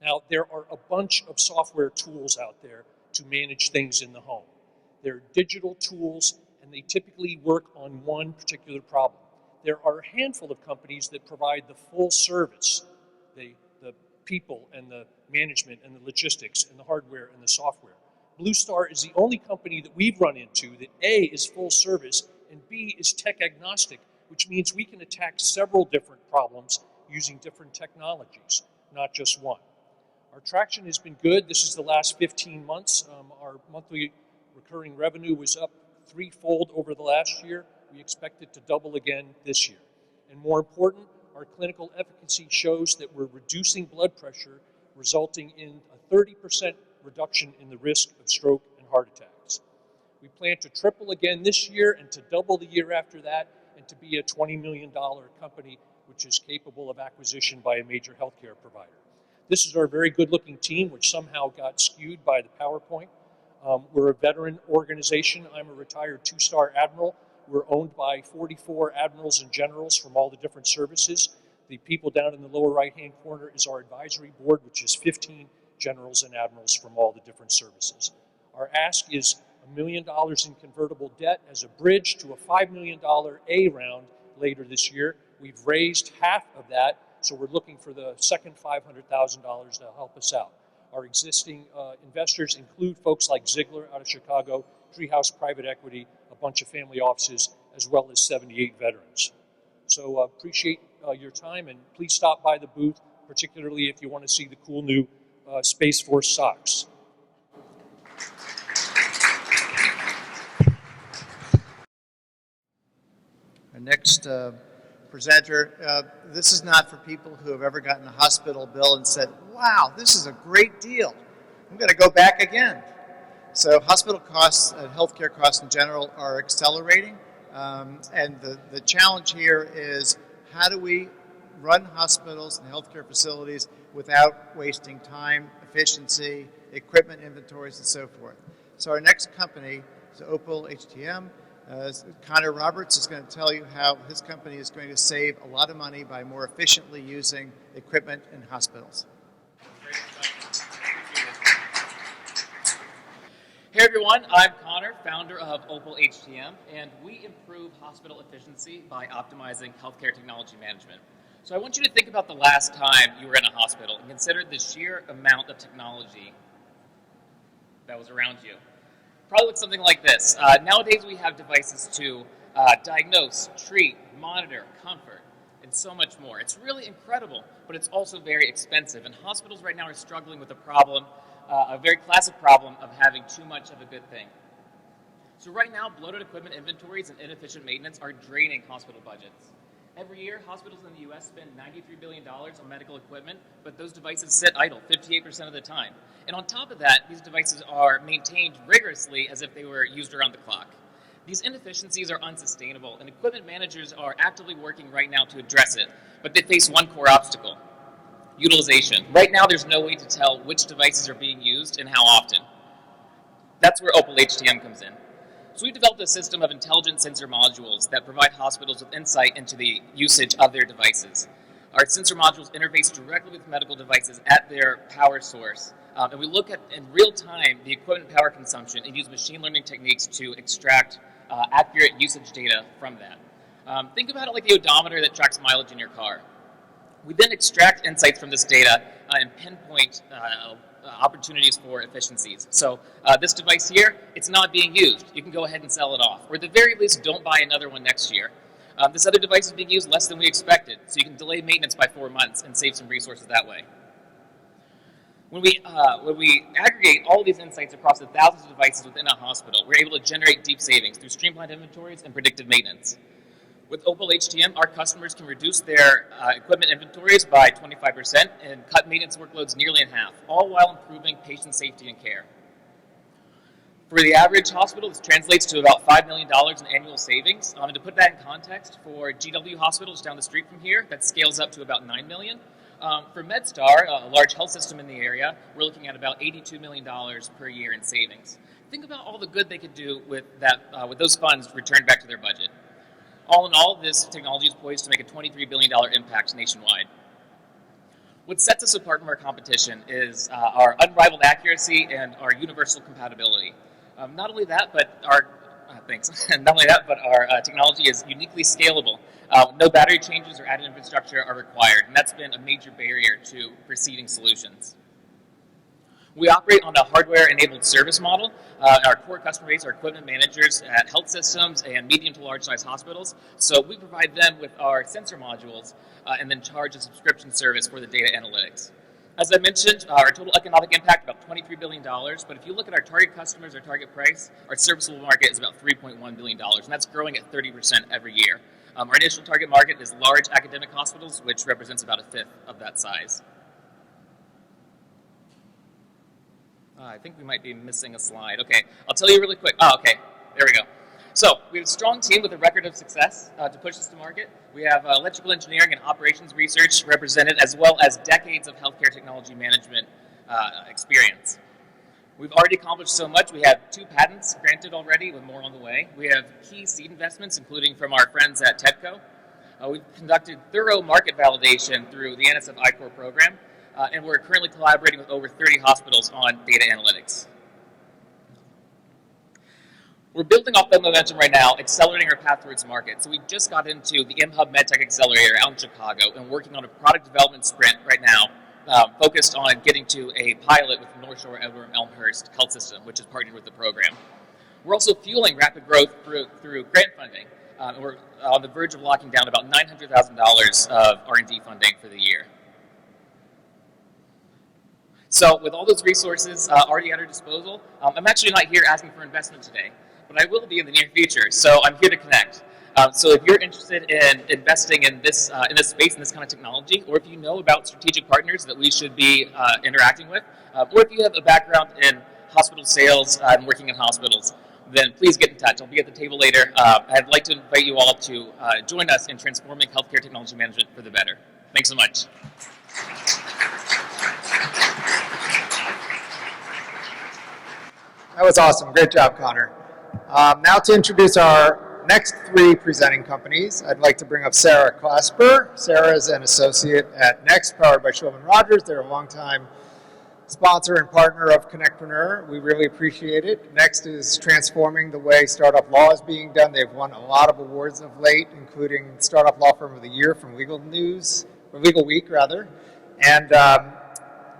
Now, there are a bunch of software tools out there to manage things in the home. They're digital tools, and they typically work on one particular problem. There are a handful of companies that provide the full service, the people and the management and the logistics and the hardware and the software. Blue Star is the only company that we've run into that A, is full service, and B, is tech agnostic, which means we can attack several different problems using different technologies, not just one. Our traction has been good. This is the last 15 months. Our monthly recurring revenue was up threefold over the last year. We expect it to double again this year. And more important, our clinical efficacy shows that we're reducing blood pressure, resulting in a 30% reduction in the risk of stroke and heart attacks. We plan to triple again this year and to double the year after that, and to be a $20 million company which is capable of acquisition by a major healthcare provider. This is our very good-looking team, which somehow got skewed by the PowerPoint. We're a veteran organization. I'm a retired two-star admiral. We're owned by 44 admirals and generals from all the different services. The people down in the lower right-hand corner is our advisory board, which is 15 generals and admirals from all the different services. Our ask is $1 million in convertible debt as a bridge to a $5 million A round later this year. We've raised half of that, so we're looking for the second $500,000 to help us out. Our existing investors include folks like Ziegler out of Chicago, Treehouse Private Equity, a bunch of family offices, as well as 78 veterans. So appreciate your time, and please stop by the booth, particularly if you want to see the cool new Space Force socks. Our next presenter, this is not for people who have ever gotten a hospital bill and said, wow, this is a great deal. I'm going to go back again. So hospital costs and healthcare costs in general are accelerating. And the challenge here is, how do we run hospitals and healthcare facilities without wasting time, efficiency, equipment inventories, and so forth. So our next company is Opal HTM. Connor Roberts is going to tell you how his company is going to save a lot of money by more efficiently using equipment in hospitals. Hey everyone, I'm Connor, founder of Opal HTM, and we improve hospital efficiency by optimizing healthcare technology management. So I want you to think about the last time you were in a hospital and consider the sheer amount of technology that was around you. Probably looks something like this. Nowadays we have devices to diagnose, treat, monitor, comfort, and so much more. It's really incredible, but it's also very expensive. And hospitals right now are struggling with a problem, a very classic problem of having too much of a good thing. So right now, bloated equipment inventories and inefficient maintenance are draining hospital budgets. Every year, hospitals in the U.S. spend $93 billion on medical equipment, but those devices sit idle 58% of the time. And on top of that, these devices are maintained rigorously as if they were used around the clock. These inefficiencies are unsustainable, and equipment managers are actively working right now to address it, but they face one core obstacle: utilization. Right now, there's no way to tell which devices are being used and how often. That's where Opal HTM comes in. So we've developed a system of intelligent sensor modules that provide hospitals with insight into the usage of their devices. Our sensor modules interface directly with medical devices at their power source, and we look at, in real time, the equipment power consumption and use machine learning techniques to extract accurate usage data from that. Think about it like the odometer that tracks mileage in your car. We then extract insights from this data and pinpoint opportunities for efficiencies. So this device here, it's not being used. You can go ahead and sell it off. Or at the very least, don't buy another one next year. This other device is being used less than we expected, so you can delay maintenance by 4 months and save some resources that way. When we aggregate all of these insights across the thousands of devices within a hospital, we're able to generate deep savings through streamlined inventories and predictive maintenance. With Opal HTM, our customers can reduce their equipment inventories by 25% and cut maintenance workloads nearly in half, all while improving patient safety and care. For the average hospital, this translates to about $5 million in annual savings. And to put that in context, for GW hospitals down the street from here, that scales up to about $9 million. For MedStar, a large health system in the area, we're looking at about $82 million per year in savings. Think about all the good they could do with those funds returned back to their budget. All in all, this technology is poised to make a $23 billion impact nationwide. What sets us apart from our competition is our unrivaled accuracy and our universal compatibility. Not only that, but our technology is uniquely scalable. No battery changes or added infrastructure are required, and that's been a major barrier to preceding solutions. We operate on a hardware-enabled service model. Our core customer base are equipment managers at health systems and medium to large-size hospitals. So we provide them with our sensor modules and then charge a subscription service for the data analytics. As I mentioned, our total economic impact, about $23 billion. But if you look at our target customers, our target price, our serviceable market is about $3.1 billion, and that's growing at 30% every year. Our initial target market is large academic hospitals, which represents about a fifth of that size. I think we might be missing a slide. Okay, I'll tell you really quick. Oh, okay, there we go. So we have a strong team with a record of success to push this to market. We have electrical engineering and operations research represented, as well as decades of healthcare technology management experience. We've already accomplished so much. We have 2 patents granted already, with more on the way. We have key seed investments, including from our friends at TEDCO. We've conducted thorough market validation through the NSF I-Core program. And we're currently collaborating with over 30 hospitals on data analytics. We're building off that momentum right now, accelerating our path towards market. So we just got into the mHub MedTech Accelerator out in Chicago and working on a product development sprint right now, focused on getting to a pilot with North Shore Edward Elmhurst Health System, which is partnered with the program. We're also fueling rapid growth through grant funding. And we're on the verge of locking down about $900,000 of R&D funding for the year. So with all those resources already at our disposal, I'm actually not here asking for investment today, but I will be in the near future, so I'm here to connect. So if you're interested in investing in this space, in this kind of technology, or if you know about strategic partners that we should be interacting with, or if you have a background in hospital sales and working in hospitals, then please get in touch. I'll be at the table later. I'd like to invite you all to join us in transforming healthcare technology management for the better. Thanks so much. That was awesome. Great job, Connor. Now to introduce our next three presenting companies, I'd like to bring up Sarah Clasper. Sarah is an associate at Next, powered by Shulman Rogers. They're a longtime sponsor and partner of CONNECTpreneur. We really appreciate it. Next is transforming the way startup law is being done. They've won a lot of awards of late, including Startup Law Firm of the Year from Legal News, or Legal Week rather. And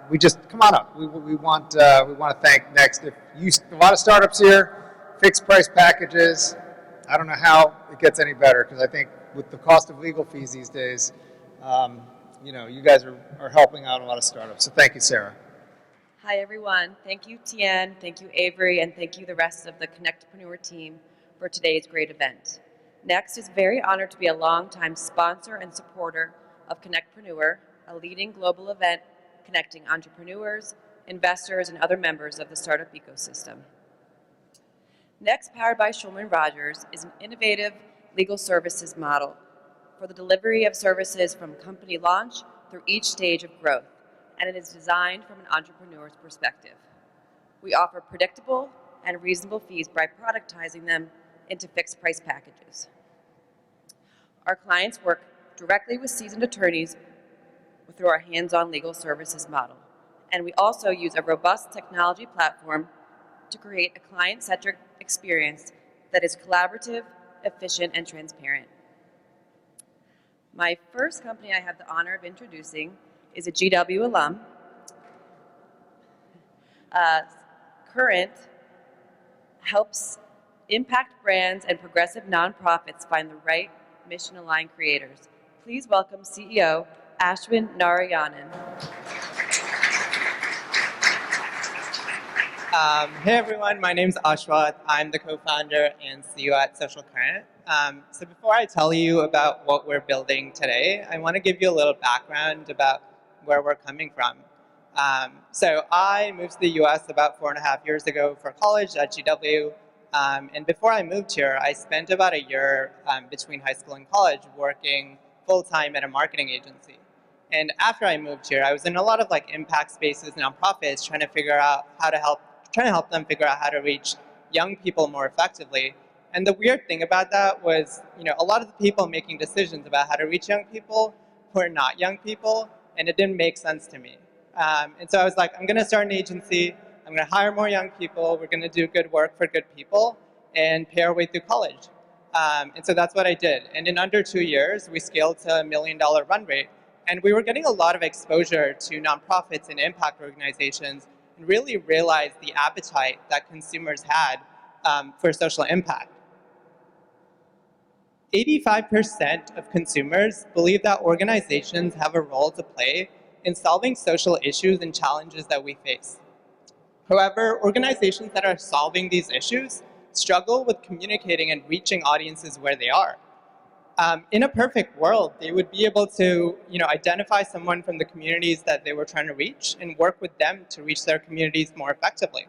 we just come on up. We want to thank Next. If you a lot of startups here, fixed price packages. I don't know how it gets any better, because I think with the cost of legal fees these days, you guys are helping out a lot of startups. So thank you, Sarah. Hi, everyone. Thank you, Tien. Thank you, Avery. And thank you, the rest of the CONNECTpreneur team, for today's great event. Next is very honored to be a longtime sponsor and supporter of CONNECTpreneur, a leading global event connecting entrepreneurs, investors, and other members of the startup ecosystem. Next, powered by Shulman Rogers, is an innovative legal services model for the delivery of services from company launch through each stage of growth, and it is designed from an entrepreneur's perspective. We offer predictable and reasonable fees by productizing them into fixed price packages. Our clients work directly with seasoned attorneys through our hands-on legal services model, and we also use a robust technology platform to create a client-centric experience that is collaborative, efficient, and transparent. My first company I have the honor of introducing is a GW alum. Current helps impact brands and progressive nonprofits find the right mission-aligned creators. Please welcome CEO Ashwin Narayanan. Hey everyone, my name's Ashwath. I'm the co-founder and CEO at Social Current. So before I tell you about what we're building today, I want to give you a little background about where we're coming from. So I moved to the US about 4.5 years ago for college at GW. And before I moved here, I spent about a year between high school and college working full-time at a marketing agency. And after I moved here, I was in a lot of impact spaces, nonprofits, trying to help them figure out how to reach young people more effectively. And the weird thing about that was, a lot of the people making decisions about how to reach young people were not young people, and it didn't make sense to me. And so I was like, I'm going to start an agency. I'm going to hire more young people. We're going to do good work for good people and pay our way through college. And so that's what I did. And in under 2 years, we scaled to $1 million run rate. And we were getting a lot of exposure to nonprofits and impact organizations, and really realized the appetite that consumers had for social impact. 85% of consumers believe that organizations have a role to play in solving social issues and challenges that we face. However, organizations that are solving these issues struggle with communicating and reaching audiences where they are. In a perfect world, they would be able to identify someone from the communities that they were trying to reach and work with them to reach their communities more effectively.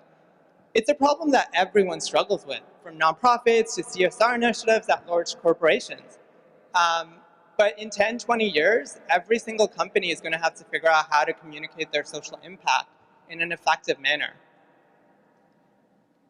It's a problem that everyone struggles with, from nonprofits to CSR initiatives at large corporations. But in 10, 20 years, every single company is going to have to figure out how to communicate their social impact in an effective manner.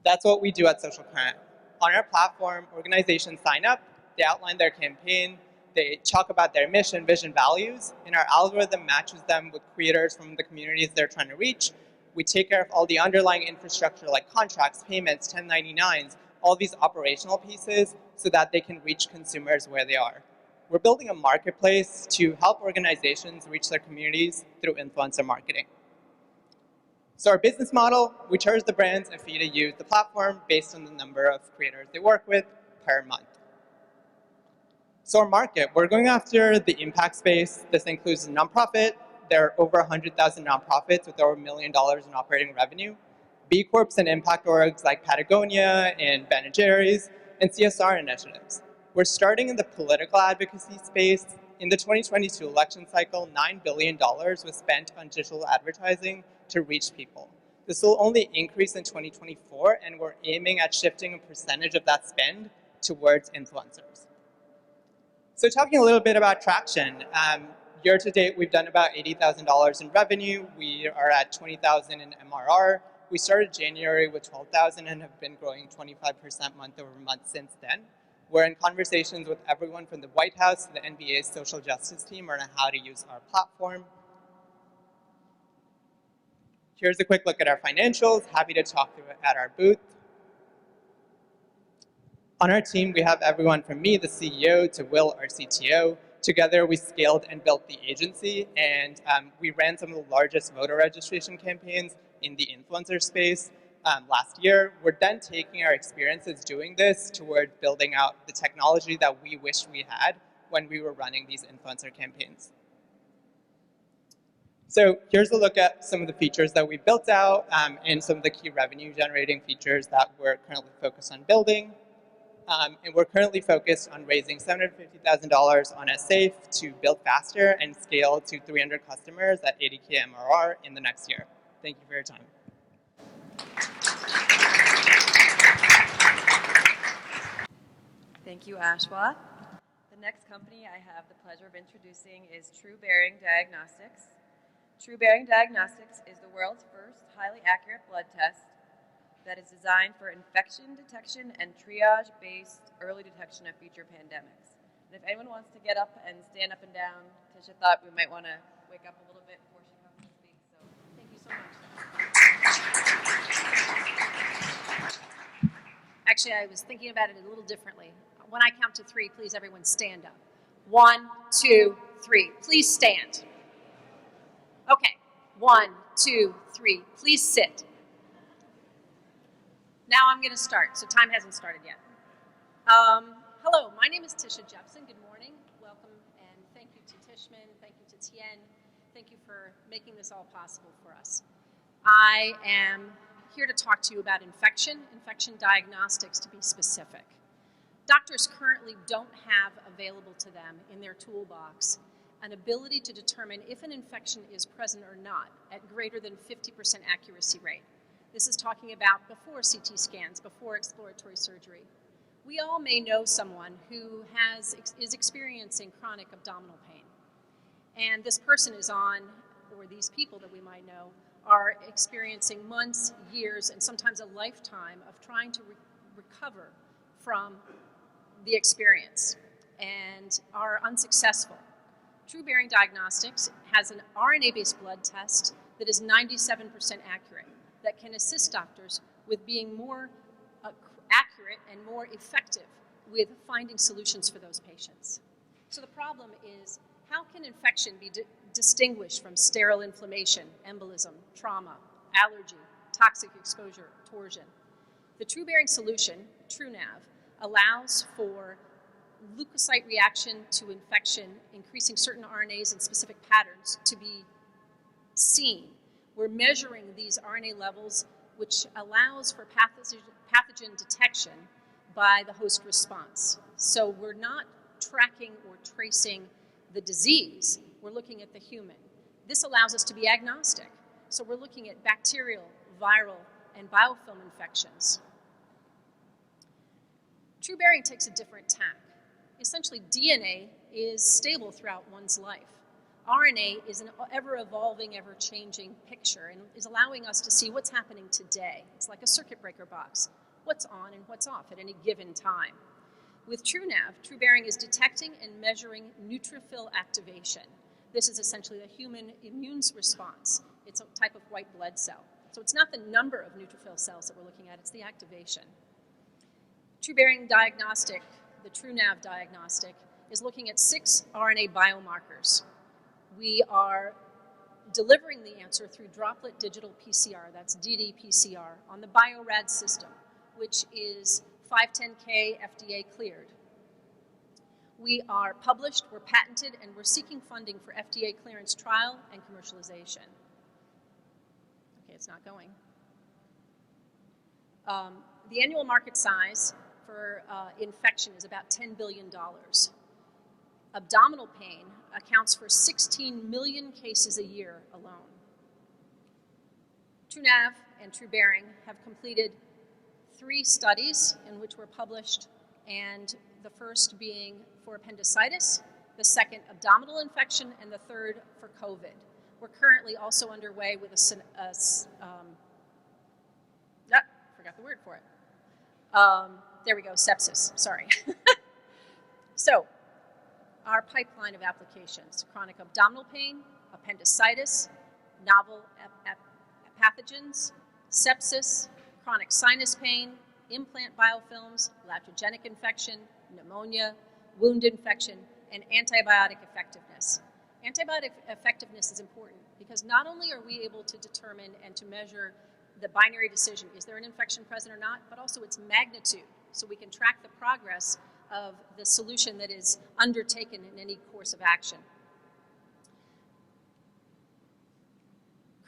That's what we do at Social Current. On our platform, organizations sign up, they outline their campaign, they talk about their mission, vision, values, and our algorithm matches them with creators from the communities they're trying to reach. We take care of all the underlying infrastructure like contracts, payments, 1099s, all these operational pieces so that they can reach consumers where they are. We're building a marketplace to help organizations reach their communities through influencer marketing. So our business model, we charge the brands a fee to use the platform based on the number of creators they work with per month. So our market, we're going after the impact space. This includes nonprofit. There are over 100,000 nonprofits with over $1 million in operating revenue. B Corps and impact orgs like Patagonia and Ben & Jerry's, and CSR initiatives. We're starting in the political advocacy space. In the 2022 election cycle, $9 billion was spent on digital advertising to reach people. This will only increase in 2024, and we're aiming at shifting a percentage of that spend towards influencers. So talking a little bit about traction, year to date, we've done about $80,000 in revenue. We are at $20,000 in MRR. We started January with 12,000 and have been growing 25% month over month since then. We're in conversations with everyone from the White House to the NBA's social justice team on how to use our platform. Here's a quick look at our financials. Happy to talk through it at our booth. On our team, we have everyone from me, the CEO, to Will, our CTO. Together, we scaled and built the agency, and we ran some of the largest voter registration campaigns in the influencer space last year. We're then taking our experiences doing this toward building out the technology that we wish we had when we were running these influencer campaigns. So here's a look at some of the features that we built out and some of the key revenue generating features that we're currently focused on building. And we're currently focused on raising $750,000 on a safe to build faster and scale to 300 customers at 80K MRR in the next year. Thank you for your time. Thank you, Ashwa. The next company I have the pleasure of introducing is True Bearing Diagnostics. True Bearing Diagnostics is the world's first highly accurate blood test that is designed for infection detection and triage-based early detection of future pandemics. And if anyone wants to get up and stand up and down, Tisha thought we might want to wake up a little bit before she comes to speak. So thank you so much. Actually, I was thinking about it a little differently. When I count to 3, please everyone stand up. 1, 2, 3. Please stand. Okay. 1, 2, 3. Please sit. Now I'm going to start, so time hasn't started yet. Hello, my name is Tisha Jepson. Good morning. Welcome, and thank you to Tishman. Thank you to Tien. Thank you for making this all possible for us. I am here to talk to you about infection diagnostics to be specific. Doctors currently don't have available to them in their toolbox an ability to determine if an infection is present or not at greater than 50% accuracy rate. This is talking about before CT scans, before exploratory surgery. We all may know someone who is experiencing chronic abdominal pain. And this person is on, or these people that we might know, are experiencing months, years, and sometimes a lifetime of trying to recover from the experience and are unsuccessful. True Bearing Diagnostics has an RNA-based blood test that is 97% accurate, that can assist doctors with being more accurate and more effective with finding solutions for those patients. So the problem is, how can infection be distinguished from sterile inflammation, embolism, trauma, allergy, toxic exposure, torsion? The True Bearing solution, TrueNav, allows for leukocyte reaction to infection, increasing certain RNAs and specific patterns to be seen. We're measuring these RNA levels, which allows for pathogen detection by the host response. So we're not tracking or tracing the disease, we're looking at the human. This allows us to be agnostic. So we're looking at bacterial, viral, and biofilm infections. True Bearing takes a different tack. Essentially, DNA is stable throughout one's life. RNA is an ever-evolving, ever-changing picture and is allowing us to see what's happening today. It's like a circuit breaker box, what's on and what's off at any given time. With TrueNav, True Bearing is detecting and measuring neutrophil activation. This is essentially the human immune response. It's a type of white blood cell. So it's not the number of neutrophil cells that we're looking at, it's the activation. True Bearing Diagnostic, the TrueNav diagnostic, is looking at 6 RNA biomarkers. We are delivering the answer through droplet digital PCR, that's ddPCR, on the BioRad system, which is 510K FDA cleared. We are published, we're patented, and we're seeking funding for FDA clearance trial and commercialization. Okay, it's not going. The annual market size for infection is about $10 billion. Abdominal pain accounts for 16 million cases a year alone. TrueNav and True Bearing have completed 3 studies in which were published, and the first being for appendicitis, the second abdominal infection, and the third for COVID. We're currently also underway with forgot the word for it. There we go, sepsis, sorry. So, our pipeline of applications: chronic abdominal pain, appendicitis, novel pathogens, sepsis, chronic sinus pain, implant biofilms, iatrogenic infection, pneumonia, wound infection, and antibiotic effectiveness. Antibiotic effectiveness is important because not only are we able to determine and to measure the binary decision, is there an infection present or not, but also its magnitude, so we can track the progress of the solution that is undertaken in any course of action.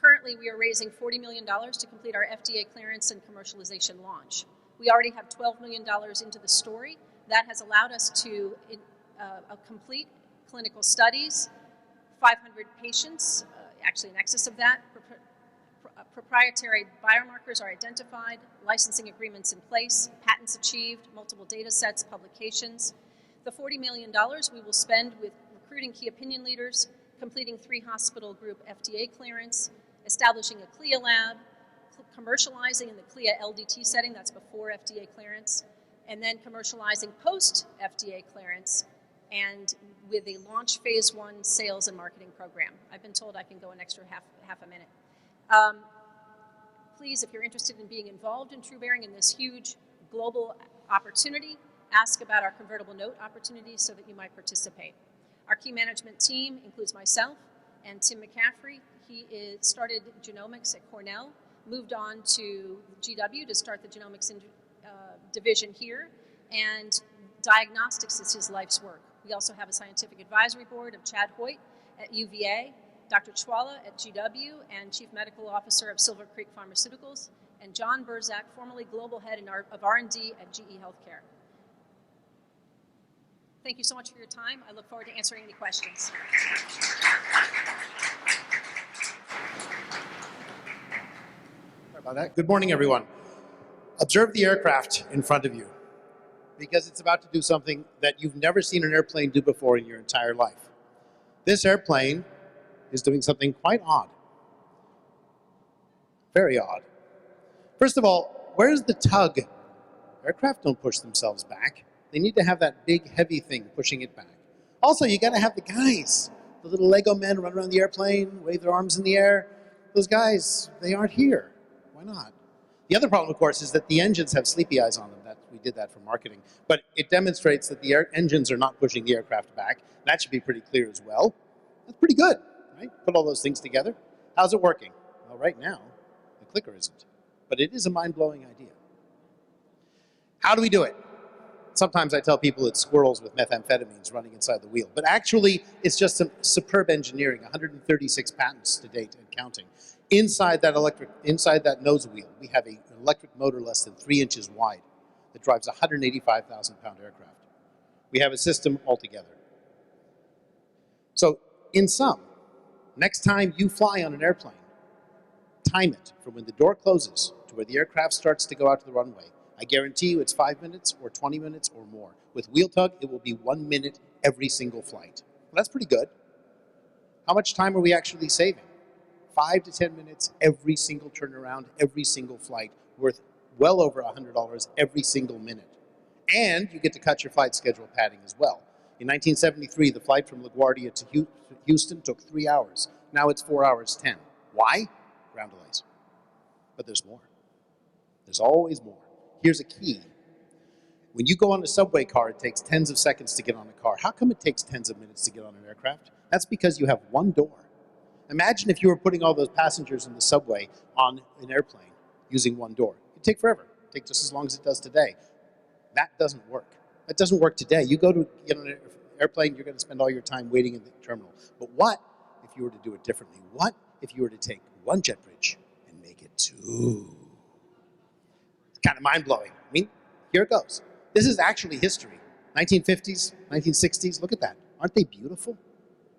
Currently, we are raising $40 million to complete our FDA clearance and commercialization launch. We already have $12 million into the story. That has allowed us to complete clinical studies, 500 patients, actually in excess of that. Proprietary biomarkers are identified, licensing agreements in place, patents achieved, multiple data sets, publications. The $40 million we will spend with recruiting key opinion leaders, completing 3 hospital group FDA clearance, establishing a CLIA lab, commercializing in the CLIA LDT setting, that's before FDA clearance, and then commercializing post-FDA clearance, and with a launch phase 1 sales and marketing program. I've been told I can go an extra half a minute. Please, if you're interested in being involved in TrueBearing in this huge global opportunity, ask about our convertible note opportunity so that you might participate. Our key management team includes myself and Tim McCaffrey. He started genomics at Cornell, moved on to GW to start the genomics division here, and diagnostics is his life's work. We also have a scientific advisory board of Chad Hoyt at UVA, Dr. Chwala at GW, and Chief Medical Officer of Silver Creek Pharmaceuticals, and John Burzak, formerly Global Head of R&D at GE Healthcare. Thank you so much for your time. I look forward to answering any questions. Sorry about that. Good morning, everyone. Observe the aircraft in front of you, because it's about to do something that you've never seen an airplane do before in your entire life. This airplane is doing something quite odd. Very odd. First of all, where's the tug? Aircraft don't push themselves back. They need to have that big, heavy thing pushing it back. Also, you gotta have the guys. The little Lego men run around the airplane, wave their arms in the air. Those guys, they aren't here. Why not? The other problem, of course, is that the engines have sleepy eyes on them. We did that for marketing. But it demonstrates that the engines are not pushing the aircraft back. That should be pretty clear as well. That's pretty good, right? Put all those things together. How's it working? Well, right now, the clicker isn't. But it is a mind-blowing idea. How do we do it? Sometimes I tell people it's squirrels with methamphetamines running inside the wheel. But actually, it's just some superb engineering, 136 patents to date and counting. Inside that nose wheel, we have an electric motor less than 3 inches wide that drives a 185,000-pound aircraft. We have a system altogether. So, in sum, next time you fly on an airplane, time it from when the door closes to where the aircraft starts to go out to the runway. I guarantee you it's 5 minutes or 20 minutes or more. With wheel tug, it will be 1 minute every single flight. Well, that's pretty good. How much time are we actually saving? 5 to 10 minutes every single turnaround, every single flight, worth well over $100 every single minute. And you get to cut your flight schedule padding as well. In 1973, the flight from LaGuardia to Houston took 3 hours. Now it's 4 hours 10. Why? Ground delays. But there's more. There's always more. Here's a key. When you go on a subway car, it takes tens of seconds to get on a car. How come it takes tens of minutes to get on an aircraft? That's because you have one door. Imagine if you were putting all those passengers in the subway on an airplane using one door. It'd take forever. It'd take just as long as it does today. That doesn't work. That doesn't work today. You go to get on an airplane, you're going to spend all your time waiting in the terminal. But what if you were to do it differently? What if you were to take one jet bridge and make it 2? It's kind of mind-blowing. I mean, here it goes. This is actually history. 1950s, 1960s, look at that. Aren't they beautiful?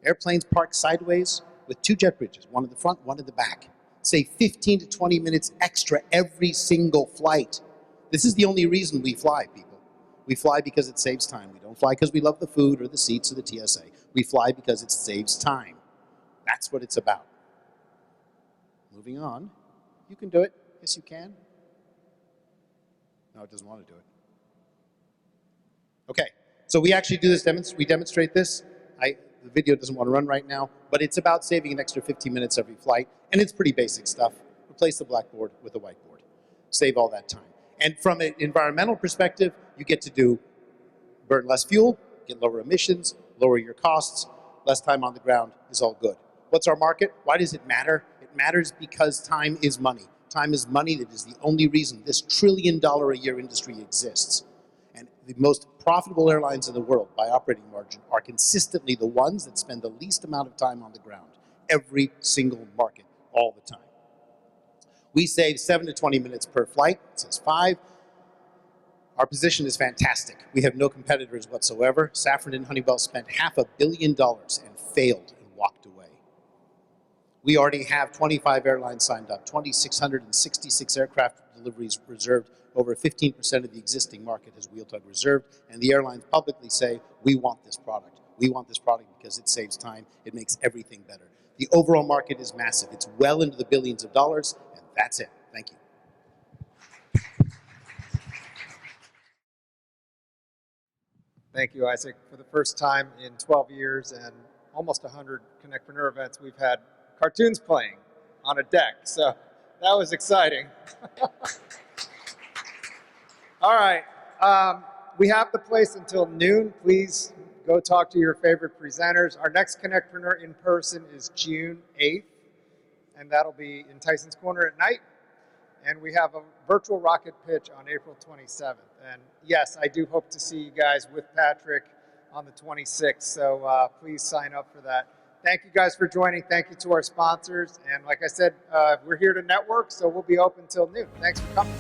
Airplanes parked sideways with 2 jet bridges, one in the front, one in the back. Say 15 to 20 minutes extra every single flight. This is the only reason we fly, people. We fly because it saves time. We don't fly because we love the food or the seats or the TSA. We fly because it saves time. That's what it's about. Moving on. You can do it. Yes, you can. No, it doesn't want to do it. Okay, so we actually do this, we demonstrate this. The video doesn't want to run right now, but it's about saving an extra 15 minutes every flight, and it's pretty basic stuff. Replace the blackboard with a whiteboard. Save all that time. And from an environmental perspective, you get to burn less fuel, get lower emissions, lower your costs, less time on the ground is all good. What's our market? Why does it matter? It matters because time is money. Time is money. That is the only reason this $1 trillion a year industry exists. And the most profitable airlines in the world by operating margin are consistently the ones that spend the least amount of time on the ground. Every single market, all the time. We save 7 to 20 minutes per flight. It says 5. Our position is fantastic. We have no competitors whatsoever. Safran and Honeywell spent $500 million and failed and walked away. We already have 25 airlines signed up, 2,666 aircraft deliveries reserved. Over 15% of the existing market has wheel tug reserved, and the airlines publicly say, we want this product. We want this product because it saves time, it makes everything better. The overall market is massive. It's well into the billions of dollars, and that's it. Thank you. Thank you, Isaac. For the first time in 12 years and almost 100 CONNECTpreneur events, we've had cartoons playing on a deck, so that was exciting. All right, we have the place until noon. Please go talk to your favorite presenters. Our next CONNECTpreneur in person is June 8th, and that'll be in Tyson's Corner at night. And we have a virtual rocket pitch on April 27th. And yes, I do hope to see you guys with Patrick on the 26th, so please sign up for that. Thank you guys for joining. Thank you to our sponsors. And like I said, we're here to network, so we'll be open till noon. Thanks for coming.